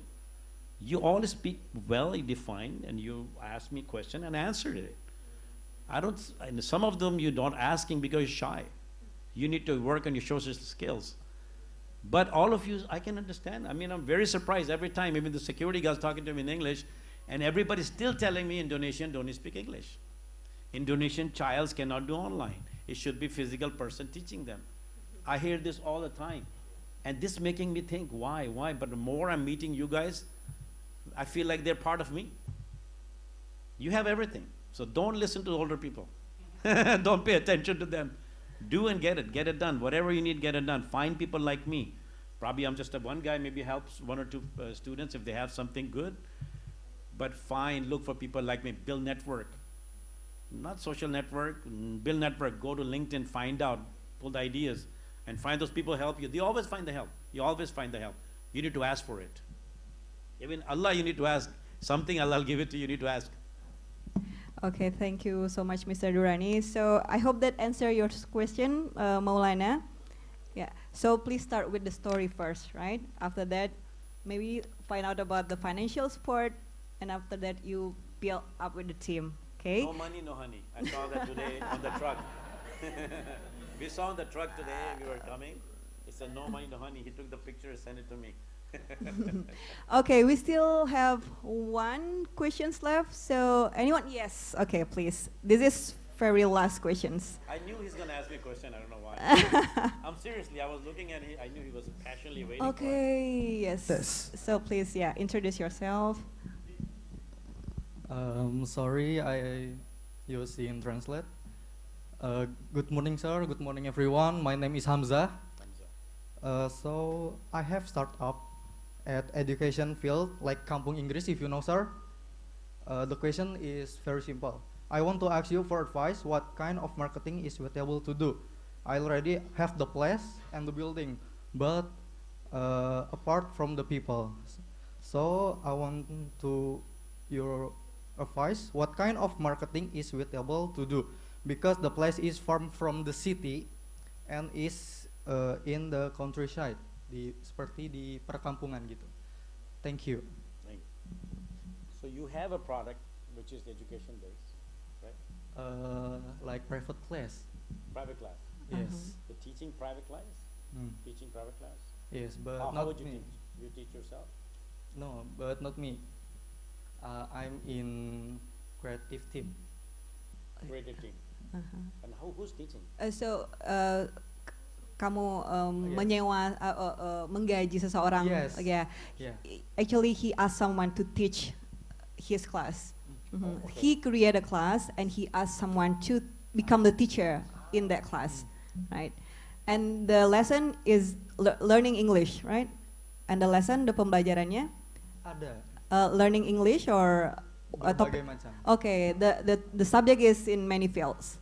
You all speak well defined, and you asked me a question and answered it. I don't, and some of them you don't asking because you're shy. You need to work on your social skills. But all of you, I can understand. I mean, I'm very surprised every time, even the security guys talking to me in English, and everybody's still telling me Indonesian don't speak English. Indonesian childs cannot do online. It should be physical person teaching them. I hear this all the time. And this making me think, why? But the more I'm meeting you guys, I feel like they're part of me. You have everything. So don't listen to older people. Don't pay attention to them. Do and get it done. Whatever you need, get it done. Find people like me. Probably I'm just a one guy, maybe helps one or two students if they have something good. But look for people like me, build network. Not social network, build network, go to LinkedIn, find out, pull the ideas, and find those people help you. They always find the help. You always find the help. You need to ask for it. Even Allah, you need to ask. Something Allah will give it to you, you need to ask. Okay, thank you so much, Mr. Durrani. So I hope that answer your question, Maulana. Yeah. So please start with the story first, right? After that, maybe find out about the financial support, and after that, you build up with the team. Okay. No money, no honey. I saw that today on the truck. We saw on the truck today. We were coming. It said no money, no honey. He took the picture and sent it to me. Okay, we still have one questions left. So anyone? Yes. Okay, please. This is very last questions. I knew he's gonna ask me a question. I don't know why. I'm seriously. I was looking at him. I knew he was passionately waiting. Okay. Yes. So please, yeah, introduce yourself. Sorry, I use in translate. Good morning, sir. Good morning, everyone. My name is Hamzah. So I have startup at education field like Kampung Inggris, if you know, sir. The question is very simple. I want to ask you for advice. What kind of marketing is suitable to do? I already have the place and the building, but apart from the people. So I want to your advice. What kind of marketing is suitable to do? Because the place is far from the city and is in the countryside, seperti di perkampungan gitu. Thank you. So you have a product which is education based, right? Like private class. Private class. Yes. The teaching private class. Teaching private class. Yes, but how not would you me. teach? You teach yourself. No, but not me. I'm in creative team. Creative team. And who's teaching? Kamu Yes. menyewa, menggaji seseorang. Yes. Yeah. Yeah. Actually, he asked someone to teach his class. Oh, okay. He created a class and he asked someone to become the teacher in that class, right? And the lesson is learning English, right? And the lesson, the pembelajarannya, Ada. learning English or Berbagai macam. Okay, the subject is in many fields.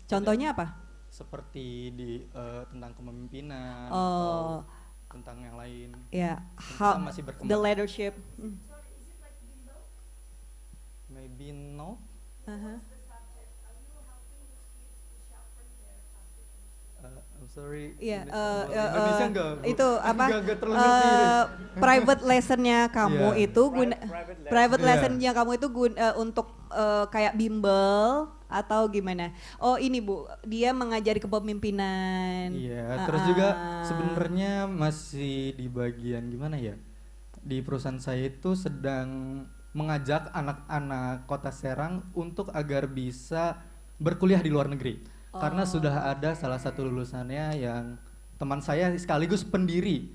Contohnya apa? Seperti di tentang kepemimpinan, Oh. atau tentang yang lain. Yeah, Kita how masih berkembang. the leadership. Maybe no. I'm sorry. Iya, Indonesia enggak. itu apa? Enggak terlalu ngerti. Private lessonnya kamu Yeah. itu guna private Yeah. lessonnya kamu itu untuk kayak bimbel atau gimana? Oh ini Bu, dia mengajari kepemimpinan. Iya, terus juga sebenarnya masih di bagian gimana ya? Di perusahaan saya itu sedang mengajak anak-anak Kota Serang untuk agar bisa berkuliah di luar negeri. Karena sudah ada salah satu lulusannya yang teman saya sekaligus pendiri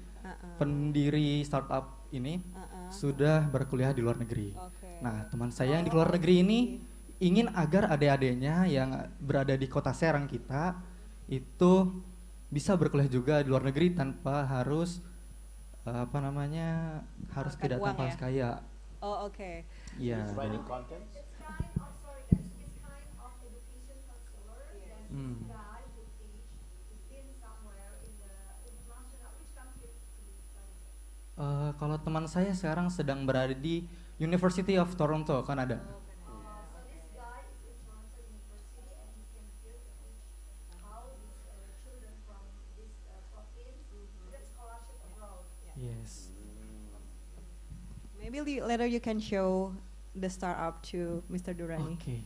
startup ini sudah berkuliah di luar negeri. Nah, teman saya yang di luar negeri ini ingin agar adik-adiknya yang berada di Kota Serang kita itu bisa berkuliah juga di luar negeri tanpa harus harus kedatang pas kaya. Oh, oke. Iya. Writing content. Kalau teman saya sekarang sedang berada di University of Toronto, Kanada. Probably later you can show the startup to Mr. Durrani. Okay.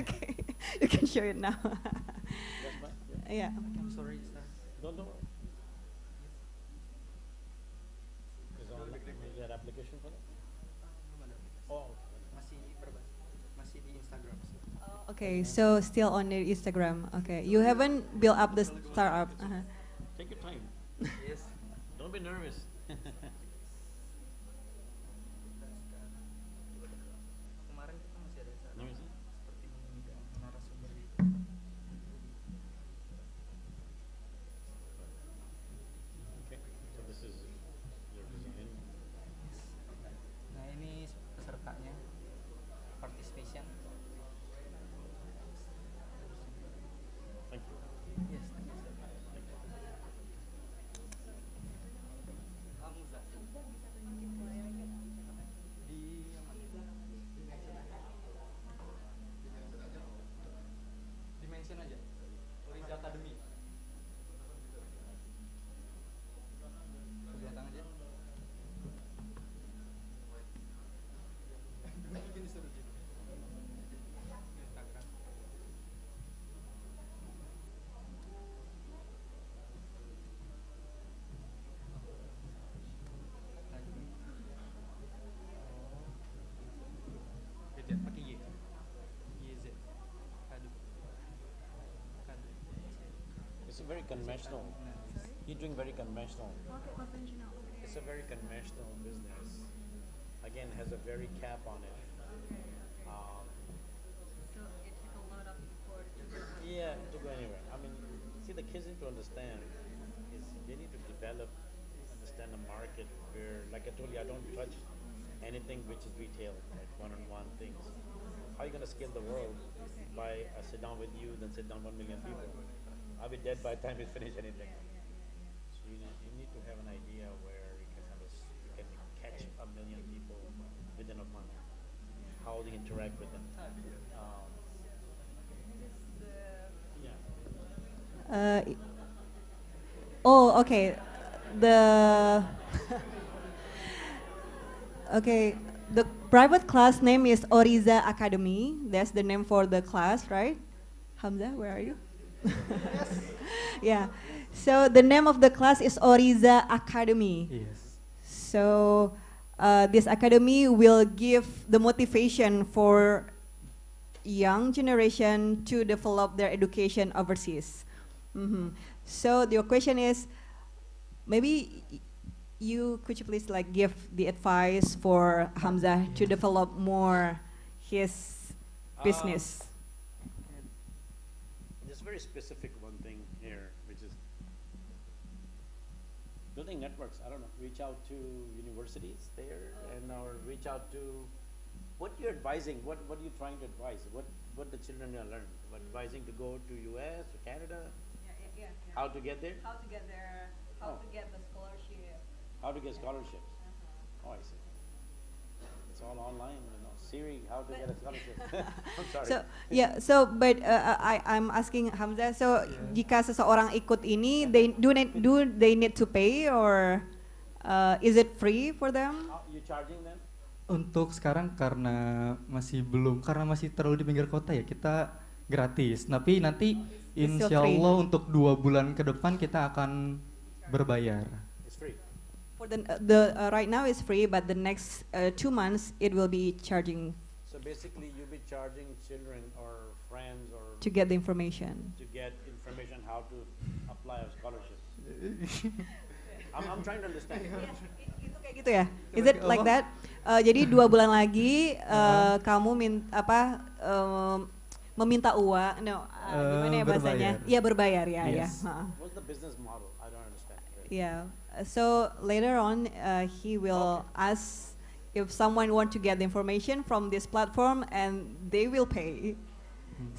Okay, you can show it now. That's fine. Yeah. I'm sorry, sir. Don't worry. Is there application for that? Oh, Masih di Instagram. Okay, so still on the Instagram. Okay, you haven't built up the startup. take your time. Yes. Don't be nervous. Kemarin kita masih ada cara Nervous, huh? seperti mengundang narasumber itu. Okay, so this is your design. Nah ini pesertanya, participation. Thank you. Yes, thank you, sir. Hamzah. Di yang mana? Dimension aja. Oriza Academy. Kelihatan aja. Mungkin disuruh gitu. Instagram. Beda pakai Y. YZ. Kadu. Kadu. It's a very conventional. You're doing very conventional. It's a very conventional business. Again, has a very cap on it. So it took a lot of effort to Yeah, to go anywhere. I mean, see, the kids need to understand is they need to develop, understand the market where, like I told you, I don't touch anything which is retail, like one-on-one things. How are you going to scale the world? By I sit down with you, then sit down 1 million people. I'll be dead by the time you finish anything. So you need to have an idea where you can catch 1 million people within a month. How they interact with them. Yeah. Oh, okay. The okay. The private class name is Oriza Academy. That's the name for the class, right? Hamza, where are you? Yeah. So the name of the class is Oriza Academy. Yes. So this academy will give the motivation for young generation to develop their education overseas. So your question is, maybe could you please like give the advice for Hamza to develop more his business? There's a very specific one thing here, which is building networks. I don't know, reach out to universities there and or reach out to what you're advising, what are you trying to advise? What the children are learning? What advising to go to US or Canada? Yeah. How to get there? How to get there, how to get the scholarship. How to get scholarships? Oh, I see. It's all online, you know. Siri, how to get a scholarship? I'm sorry. So yeah, so but I'm asking Hamza. So jika seseorang ikut ini, do they need to pay or is it free for them? You charging them? Untuk sekarang karena masih terlalu di pinggir kota ya, kita gratis. Tapi nanti insya Allah untuk 2 bulan ke depan kita akan berbayar. It's free. For right now it's free, but the next 2 months it will be charging. So basically, you'll be charging children or friends or to get the information. To get information how to apply a scholarship. I'm trying to understand. Itu kayak gitu ya? Is it like that? Jadi 2 bulan lagi kamu meminta uang, gimana ya bahasanya? Iya berbayar ya, yes. ya. What's the business model? I don't understand. Yeah. So later on, he will ask if someone want to get the information from this platform, and they will pay.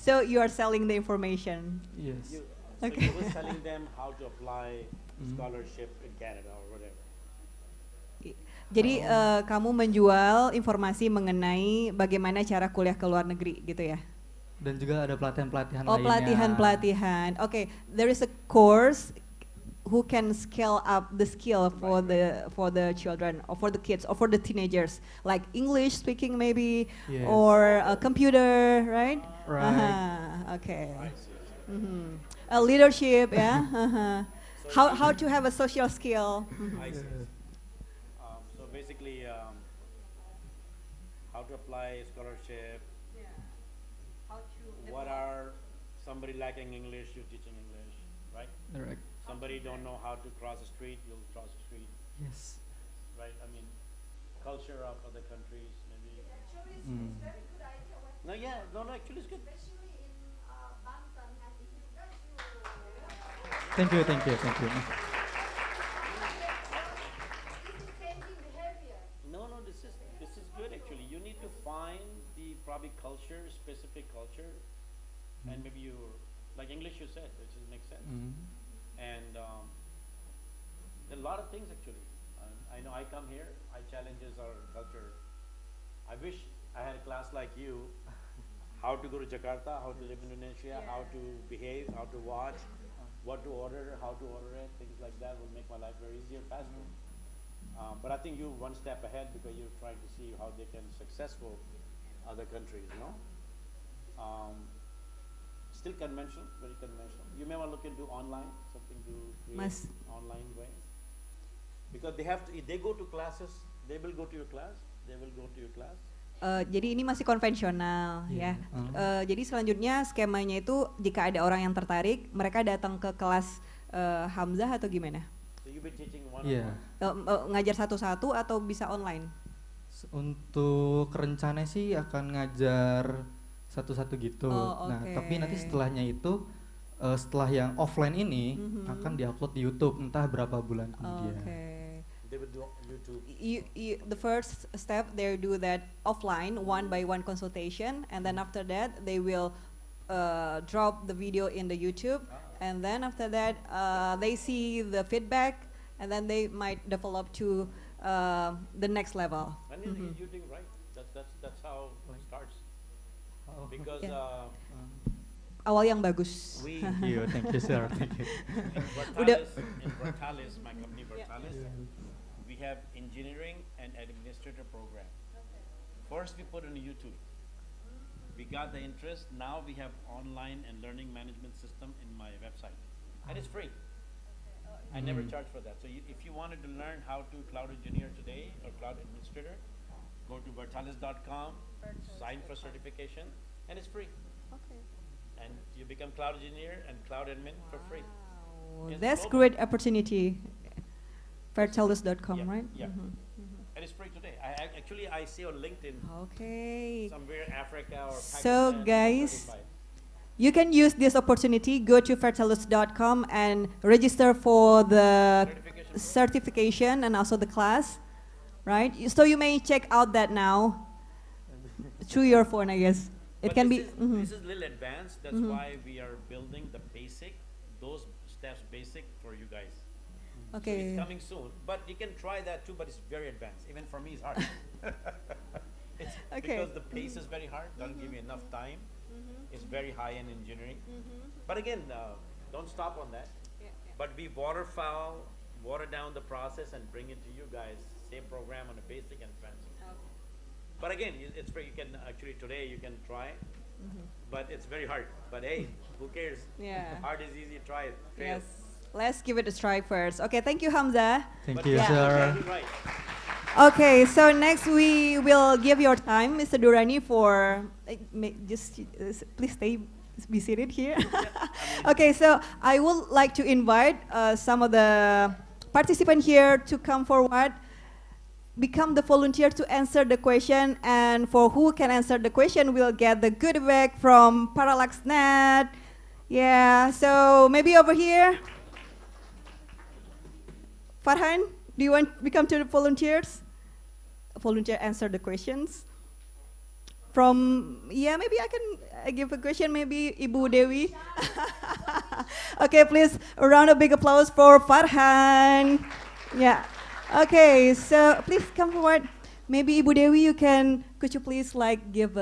So you are selling the information. Yes. So you were telling them how to apply scholarship in Canada or whatever. Jadi kamu menjual informasi mengenai bagaimana cara kuliah ke luar negeri, gitu ya? Dan juga ada pelatihan-pelatihan lainnya. Oh, pelatihan-pelatihan. Okay, there is a course who can scale up the skill for the children or for the kids or for the teenagers, like English speaking maybe, Yes. or a computer, right? Right. Okay. I see. Leadership, yeah. How to have a social skill. I see. So basically, how to apply scholarship. What are somebody lacking English, you're teaching English, right? Correct. Somebody don't know how to cross a street, you'll cross the street, Yes. right? I mean, culture of other countries, maybe. Mm. No, yeah, no, actually it's good. Thank you, thank you, thank you. No, this is good actually. You need to find the probably culture, specific culture, and maybe you, like English you said, which makes sense. Mm. And there are a lot of things actually. I know I come here, I challenges our culture. I wish I had a class like you, how to go to Jakarta, how to live in Indonesia, how to behave, how to watch, what to order, how to order it, things like that will make my life very easier, faster. But I think you one step ahead because you're trying to see how they can successful other countries, you know. Still conventional, very conventional. You may want to look into online, something to create online way. Because they have to, if they go to classes, they will go to your class, they will go to your class. Jadi ini masih konvensional, ya. Jadi selanjutnya skemanya itu jika ada orang yang tertarik, mereka datang ke kelas Hamzah atau gimana? So you be teaching one Yeah. Ngajar satu-satu atau bisa online? Untuk rencana sih akan ngajar satu-satu gitu. Nah, tapi nanti setelahnya itu setelah yang offline ini akan diupload di YouTube entah berapa bulan kemudian. They will do YouTube. The first step they do that offline, one by one consultation, and then after that they will drop the video in the YouTube, and then after that they see the feedback, and then they might develop to the next level. And you're doing right. That's how it starts. Because awal yang bagus. Thank you, sir. Thank you. In Bertalis, my company Bertalis, we have engineering and administrator program. First we put on YouTube. We got the interest. Now we have online and learning management system in my website. And it's free. I never charge for that. So if you wanted to learn how to cloud engineer today or cloud administrator, go to bertalis.com, sign for certification, and it's free. Okay. And you become cloud engineer and cloud admin for free. That's great opportunity. Vertalis.com, right? Yeah. And it's free today. I see on LinkedIn. Okay. Somewhere Africa or Pakistan. So guys, you can use this opportunity. Go to vertalis.com and register for the certification and also the class, right? So you may check out that now through your phone, I guess. It can be. This is a little advanced. That's why we are building the basic, those steps basic for you guys. Okay. So it's coming soon, but you can try that too. But it's very advanced. Even for me, it's hard. It's because the pace is very hard. Doesn't give you enough time. It's very high in engineering. But again, don't stop on that. But we water down the process and bring it to you guys. Same program on a basic and advanced. But again, it's free. You can actually today you can try, but it's very hard. But hey, who cares? Yeah. Hard is easy. Try it. Fail. Yes. Let's give it a try first. Okay, thank you, Hamzah. Thank you, sir. Right. Okay, so next we will give your time, Mr. Durrani, for just please be seated here. Okay, so I would like to invite some of the participants here to come forward, become the volunteer to answer the question, and for who can answer the question, we'll get the goodie bag from Parallax.net. Yeah, so maybe over here. Farhan, do you want to become to the volunteers? Volunteer answer the questions. Maybe I can give a question, maybe Ibu Dewi. Okay, please, a round of big applause for Farhan. Yeah. Okay, so please come forward. Maybe Ibu Dewi, could you please give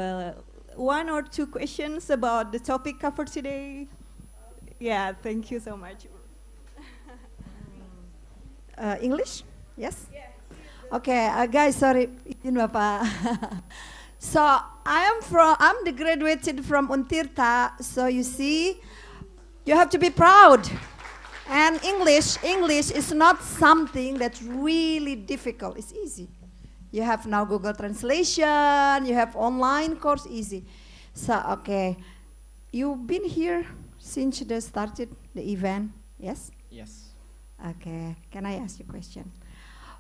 one or two questions about the topic covered today? Yeah, thank you so much. English? Yes? Okay, guys, sorry, izin Bapak. So I'm the graduated from Untirta. So you see, you have to be proud. And English is not something that's really difficult. It's easy. You have now Google Translation. You have online course, easy. So okay, you've been here since they started the event, yes? Yes. Okay, can I ask you a question?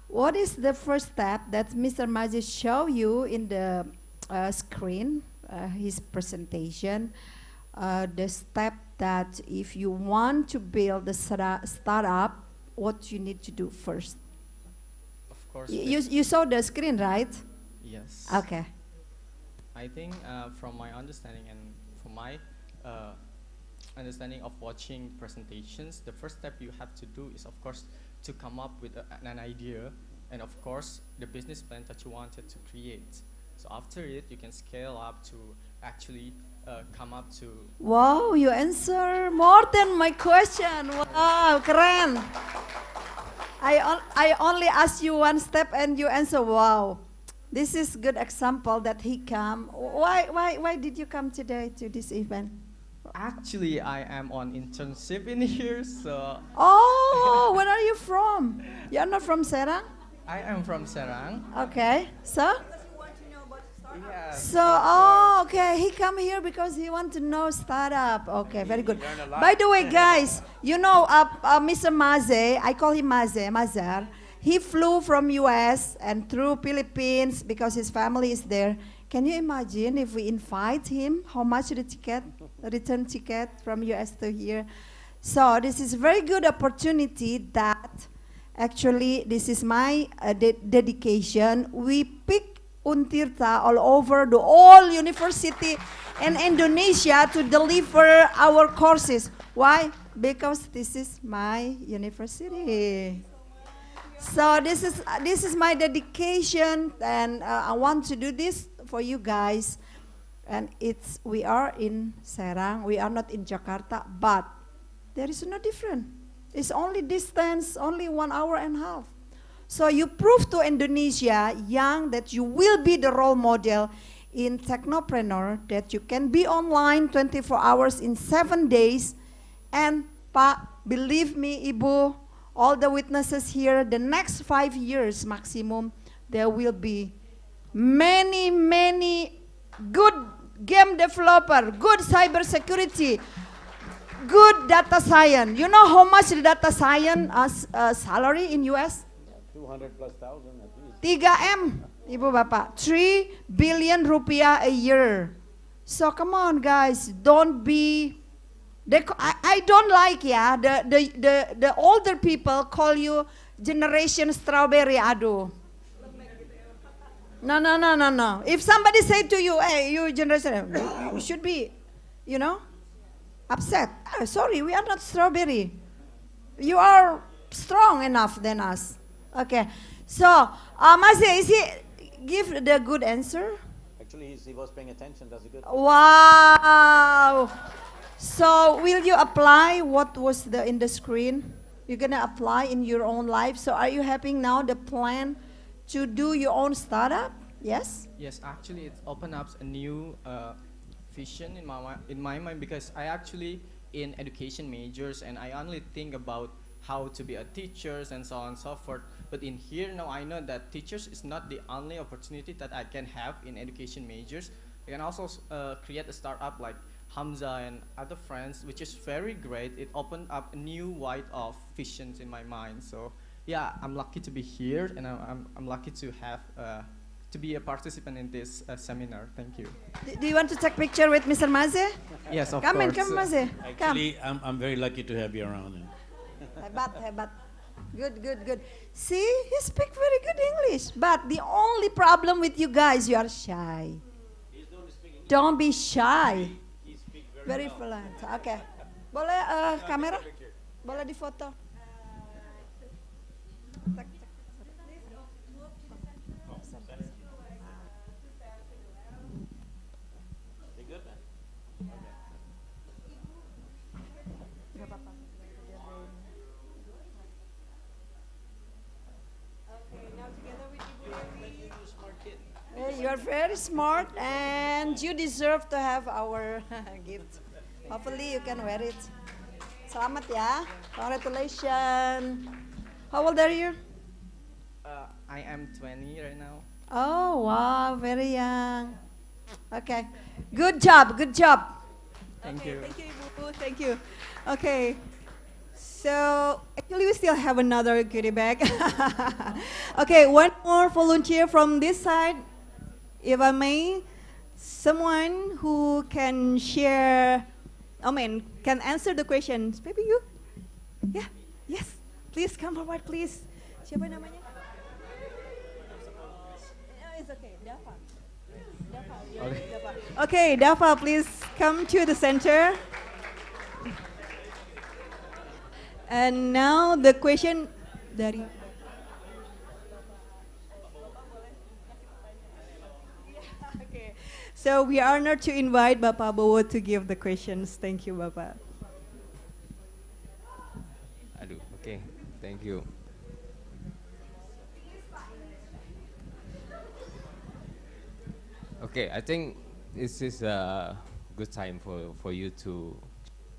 What is the first step that Mr. Mazi show you in the screen, his presentation? The step that if you want to build a startup, what you need to do first? Of course. You saw the screen, right? Yes. Okay. I think from my understanding and from my understanding of watching presentations, the first step you have to do is, of course, to come up with an idea and, of course, the business plan that you wanted to create. So after it, you can scale up to actually come up to... Wow, you answer more than my question. Wow, keren. I only asked you one step and you answer, wow. This is good example that he come. Why did you come today to this event? Actually, I am on internship in here, so... Oh, where are you from? You're not from Serang? I am from Serang. Okay, so? Yeah, So, oh, okay, he come here because he want to know startup. Okay, very good. By the way, guys, you know Mr. Maze, I call him Mazar. He flew from US and through Philippines because his family is there. Can you imagine if we invite him, how much the ticket, return ticket from US to here? So this is a very good opportunity that actually this is my dedication. We pick Untirta all over the whole university in Indonesia to deliver our courses. Why? Because this is my university. So this is my dedication, and I want to do this for you guys. And we are in Serang, we are not in Jakarta, but there is no difference. It's only distance, only 1 hour and a half. So you prove to Indonesia, young, that you will be the role model in Technopreneur, that you can be online 24 hours in 7 days. And Pak, believe me, Ibu, all the witnesses here, the next 5 years maximum, there will be many good game developer, good cyber security, good data science. You know how much the data science salary in US? 200 plus thousand at least. 3M, Ibu Bapak, 3 billion rupiah a year. So come on, guys, don't be. I don't like, yeah, the older people call you generation strawberry. Aduh. No. If somebody say to you, hey, you generation, you should be, upset. Oh, sorry, we are not strawberry. You are strong enough than us. Okay. So, Mazi, is he give the good answer? Actually, he was paying attention. That's a good. Wow. So, will you apply what was in the screen? You're gonna apply in your own life. So, are you having now the plan to do your own startup? Yes? Yes, actually it opened up a new vision in my mind, because I actually in education majors and I only think about how to be a teacher and so on and so forth. But in here now I know that teachers is not the only opportunity that I can have in education majors. I can also create a startup like Hamza and other friends, which is very great. It opened up a new wide of visions in my mind. So yeah, I'm lucky to be here, and I'm lucky to have to be a participant in this seminar. Thank you. Do you want to take picture with Mr. Maze? Yes, of come course. Come Maze. Actually, I'm very lucky to have you around. Hebat. Good. See, he speak very good English. But the only problem with you guys, you are shy. Don't be shy. Very fluent. Okay. Boleh kamera? Boleh difoto? very smart, and you deserve to have our gift. Hopefully you can wear it. Selamat ya. Congratulations. How old are you? I am 20 right now. Oh, wow, very young. Okay. Good job, good job. Thank you. Thank you, Ibu. Thank you. Okay. So actually, we still have another goodie bag. Okay, one more volunteer from this side, if I may. Someone who can share, can answer the questions. Maybe you? Yeah, yes. Please come forward, please. Siapa namanya? It's okay, Dava. Okay. Okay, Dava, please come to the center. And now the question dari Okay. So we are honored to invite Bapak Bowo to give the questions. Thank you, Bapak. Aduh, okay. Thank you. Okay, I think this is a good time for you to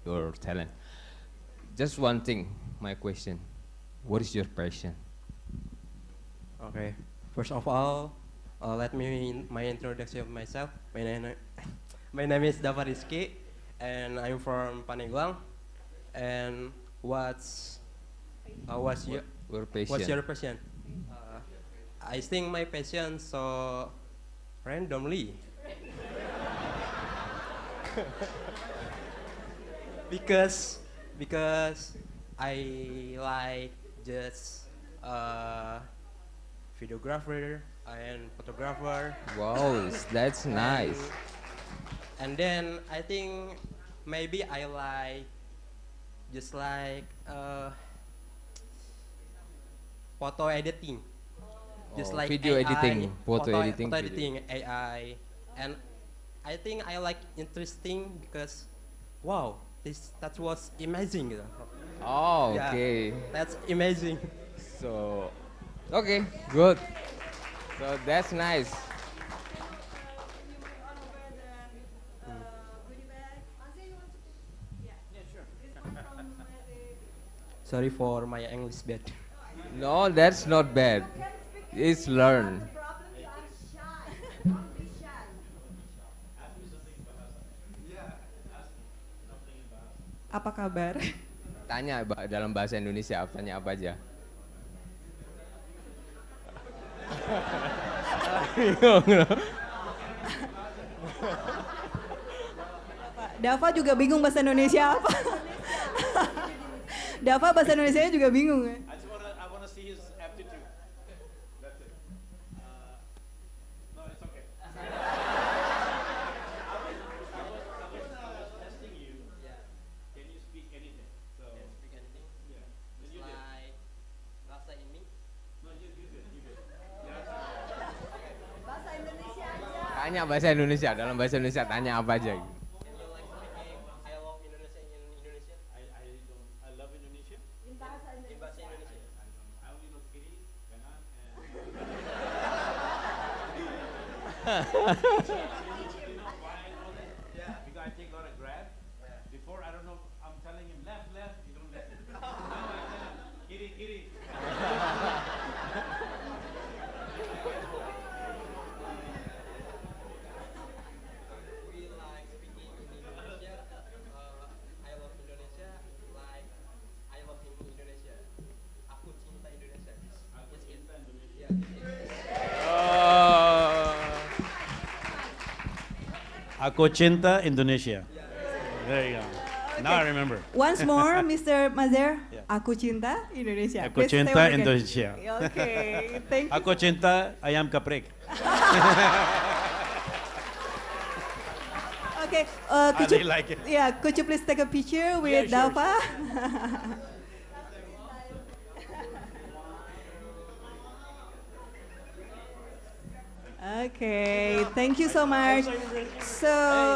your talent. Just one thing, my question. What is your passion? Okay. First of all, let me my introduction of myself. My name is Dava Rizky, and I'm from Paneglang. And what's your passion? What's your passion? I think my passion so randomly. because I like just videographer and photographer. Wow, that's nice. And then I think maybe I like just like photo editing. Just like video AI, editing, photo editing, photo video. editing, AI, and I think I like interesting because, wow, that was amazing. Oh, Yeah, okay. that's amazing. So, okay, good. So that's nice. Sorry for my English bad. No, that's not bad. It's learn. Apa kabar? Tanya dalam bahasa Indonesia, tanya apa aja. Dava juga bingung bahasa Indonesia apa. Dava bahasa Indonesianya juga bingung ya. I wanna see his aptitude. That's it. No, it's okay. I was testing you. Yeah. Can you speak anything? So. Can speak anything? Yeah. Just You did. like rasa ini. No, you did. You did. Bahasa Indonesia aja. Tanya bahasa Indonesia, dalam bahasa Indonesia tanya apa aja. Can you like speaking I love Indonesia in Indonesia? I love Indonesia. In bahasa In bahasa Indonesia. I only know kiri, kanan, and. Yeah, because I take a lot of grab. Before I don't know, I'm telling him left, you don't listen. Now I tell him kiri, kiri. We like speaking in Indonesia. I love Indonesia. Like I love Indonesia. Aku cinta Indonesia. Aku cinta Indonesia. Aku cinta Indonesia. There you go. Now I remember. Once more, Mr. Mazer. Yeah. Aku cinta Indonesia. Aku Please stay cinta on again. Indonesia. Okay, thank you. Aku cinta ayam geprek. Okay, could I you, like it. yeah, could you please take a picture with sure, Dava? Okay, thank you so much. So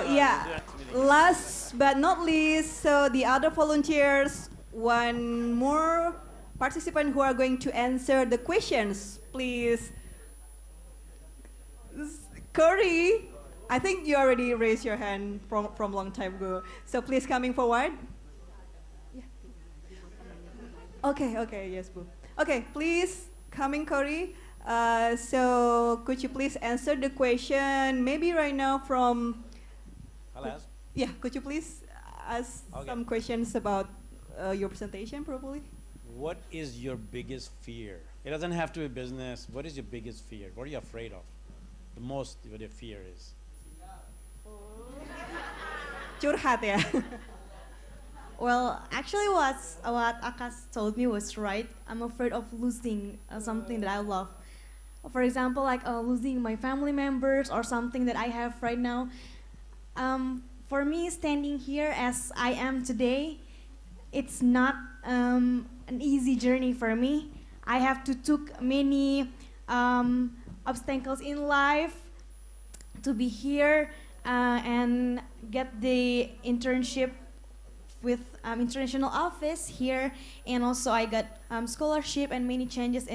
yeah, last but not least, so the other volunteers, one more participant who are going to answer the questions. Please Corey, I think you already raised your hand from long time ago. So please coming forward. Yeah. Okay, yes, Boo. Okay, please coming, Corey. So could you please answer the question, maybe right now from... I'll ask. Yeah, could you please ask Okay. some questions about your presentation, probably? What is your biggest fear? It doesn't have to be business. What is your biggest fear? What are you afraid of? The most, what your fear is? Curhat ya. Well, actually, what Akas told me was right. I'm afraid of losing something that I love. For example, like losing my family members or something that I have right now. For me, standing here as I am today, it's not an easy journey for me. I have to took many obstacles in life to be here and get the internship with international office here, and also I got scholarship and many challenges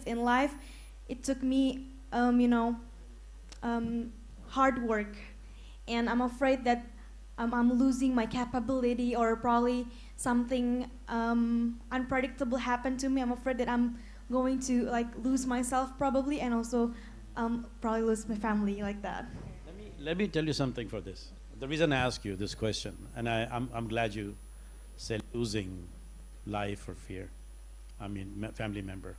in life. It took me, hard work, and I'm afraid that I'm losing my capability, or probably something unpredictable happened to me. I'm afraid that I'm going to lose myself probably, and also probably lose my family like that. Let me tell you something for this. The reason I ask you this question, and I'm glad you said losing life or fear, family member.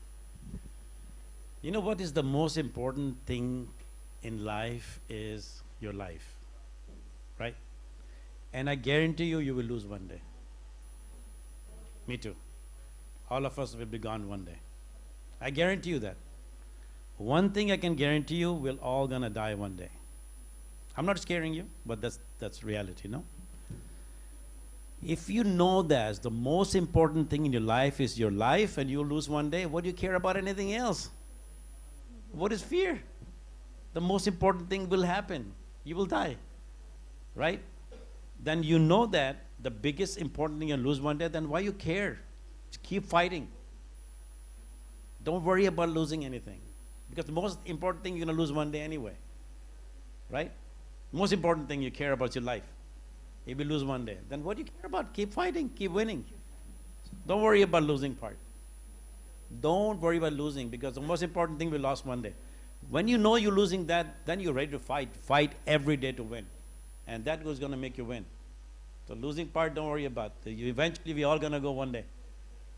You know what is the most important thing in life is your life, right? And I guarantee you, you will lose one day. Me too. All of us will be gone one day. I guarantee you that. One thing I can guarantee you, we're all gonna die one day. I'm not scaring you, but that's reality, no? If you know that the most important thing in your life is your life and you'll lose one day, what do you care about anything else? What is fear? The most important thing will happen. You will die, right? Then you know that the biggest important thing you'll lose one day, then why you care? Just keep fighting. Don't worry about losing anything. Because the most important thing you're gonna lose one day anyway, right? Most important thing you care about is your life. If you lose one day, then what do you care about? Keep fighting, keep winning. Don't worry about losing part. Don't worry about losing, because the most important thing we lost one day. When you know you're losing that, then you're ready to fight. Fight every day to win. And that was gonna make you win. The losing part, don't worry about. Eventually we're all gonna go one day.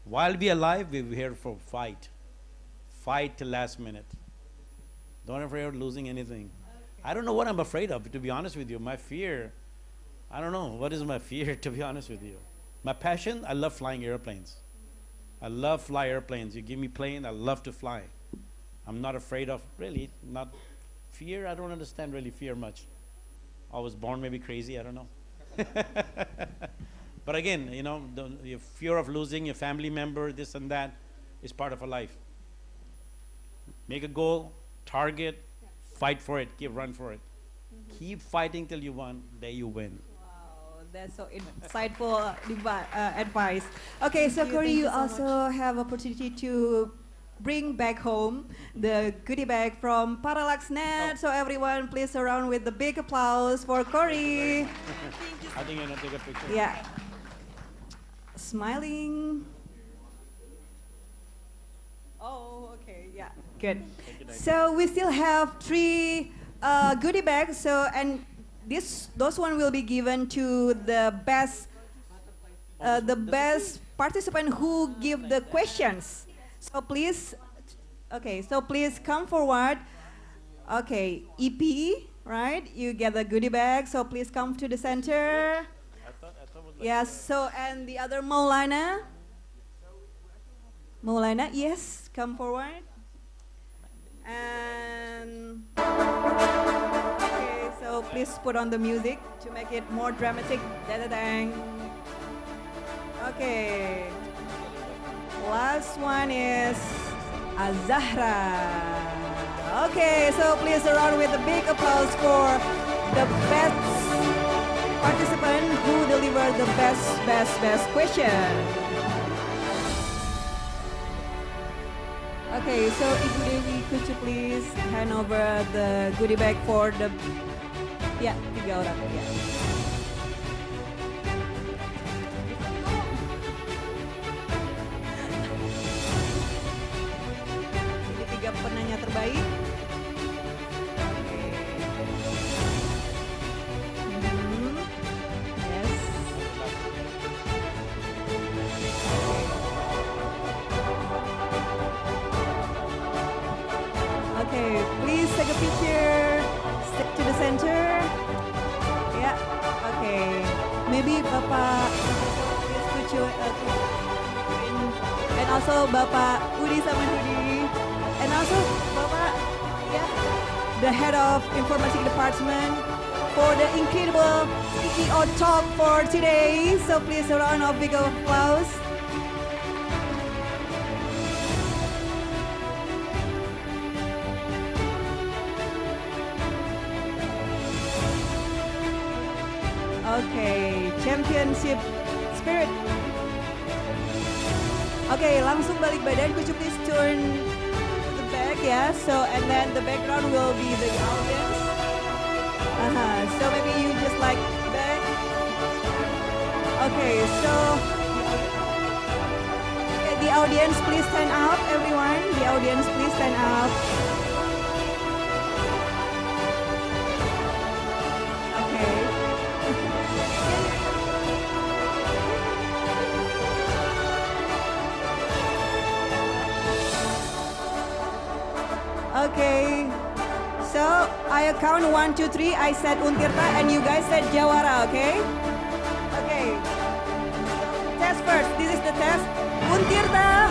While we're alive, we're here for fight. Fight till last minute. Don't afraid of losing anything. I don't know what I'm afraid of, to be honest with you. My fear, I don't know. What is my fear, to be honest with you? My passion, I love flying airplanes. I love fly airplanes. You give me plane, I love to fly. I'm not afraid of, really, not fear. I don't understand really fear much. I was born maybe crazy, I don't know. But again, your fear of losing your family member, this and that, is part of a life. Make a goal, target, fight for it, run for it. Keep fighting till you win, there you win. Wow, that's so insightful advice. Okay, so you, Corey, thank you you so also have opportunity to bring back home the goodie bag from Parallax.net. So everyone, please surround with the big applause for Corey. I think you're gonna take a picture. Yeah. Smiling. Oh, okay, yeah, good. So we still have 3 goodie bags. So, and those one will be given to the best participant who give the questions. So please, okay, so please come forward. Okay, EP, right? You get the goodie bag. So please come to the center. Yes. So and the other Maulana. Maulana, yes, come forward. And okay, so please put on the music to make it more dramatic. Da-da-dang. Okay. Last one is Azahra. Okay, so please surround with a big applause for the best participant who delivered the best question. Okay, so Ibu Dewi, could you please hand over the goodie bag for the, ya, 3 orang, ya. Ini 3 penanya terbaik. Oke. Yes. Okay, please take a picture. Stick to the center. Yeah. Okay. Maybe Bapak please put your and also Bapak Udi Samanhudi and also Bapak yeah the head of information department for the incredible CEO talk for today. So please a round of big applause. Okay, championship spirit. Okay, langsung balik badan. Could you please turn the back, yeah? So, and then the background will be the audience. So maybe you just like back. Okay, so okay, the audience please stand up, everyone. The audience please stand up. Okay. Okay, so I count 1, 2, 3. I said Untirta, and you guys said Jawara. Okay. Okay. Test first. This is the test. Untirta.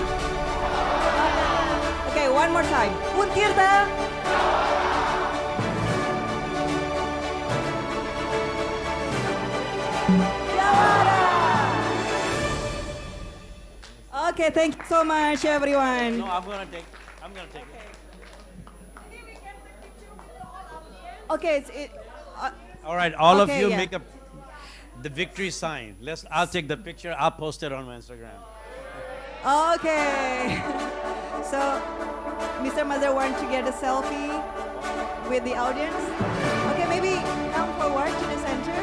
Okay, one more time. Untirta. Jawara. Okay, thank you so much, everyone. No, I'm gonna take it. Okay, All right, all of okay, you yeah. make the victory sign. I'll take the picture. I'll post it on my Instagram. Okay. So, Mr. Mother want to get a selfie with the audience. Okay, maybe come forward to the center.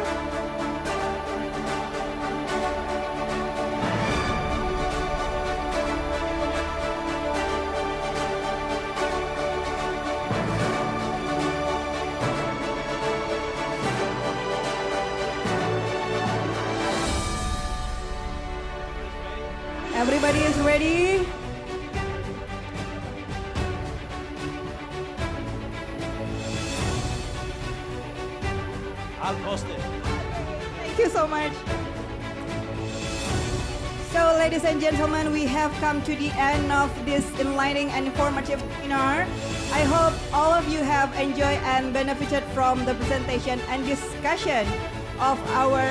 Everybody is ready? I'll post it. Thank you so much. So, ladies and gentlemen, we have come to the end of this enlightening and informative seminar. I hope all of you have enjoyed and benefited from the presentation and discussion of our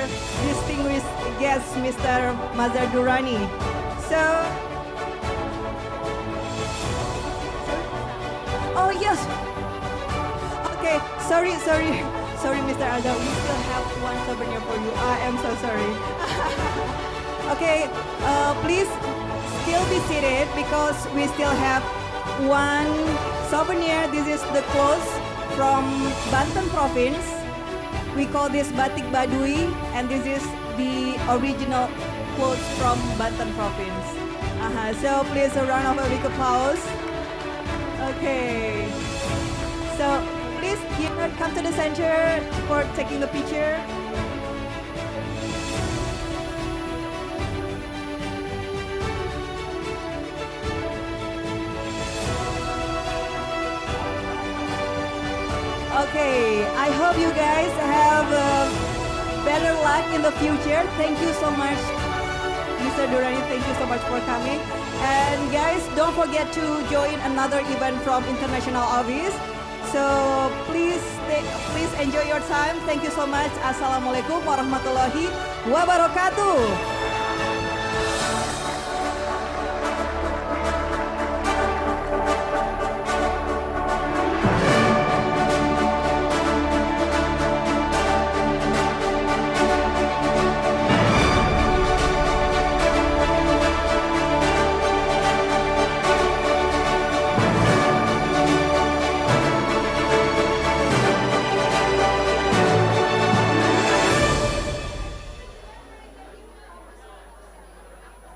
distinguished guest, Mr. Mazhar Durrani. So, oh yes. Okay, sorry, Mr. Azhar. We still have one souvenir for you. I am so sorry. Okay, please still be seated because we still have one souvenir. This is the clothes from Banten province. We call this batik Baduy, and this is the original clothes from Banten province. So please a round of a big applause. Okay. So please here, come to the center for taking the picture. Okay, I hope you guys have better luck in the future. Thank you so much, Mr. Durrani. Thank you so much for coming. And guys, don't forget to join another event from International Office. So please enjoy your time. Thank you so much. Assalamualaikum warahmatullahi wabarakatuh.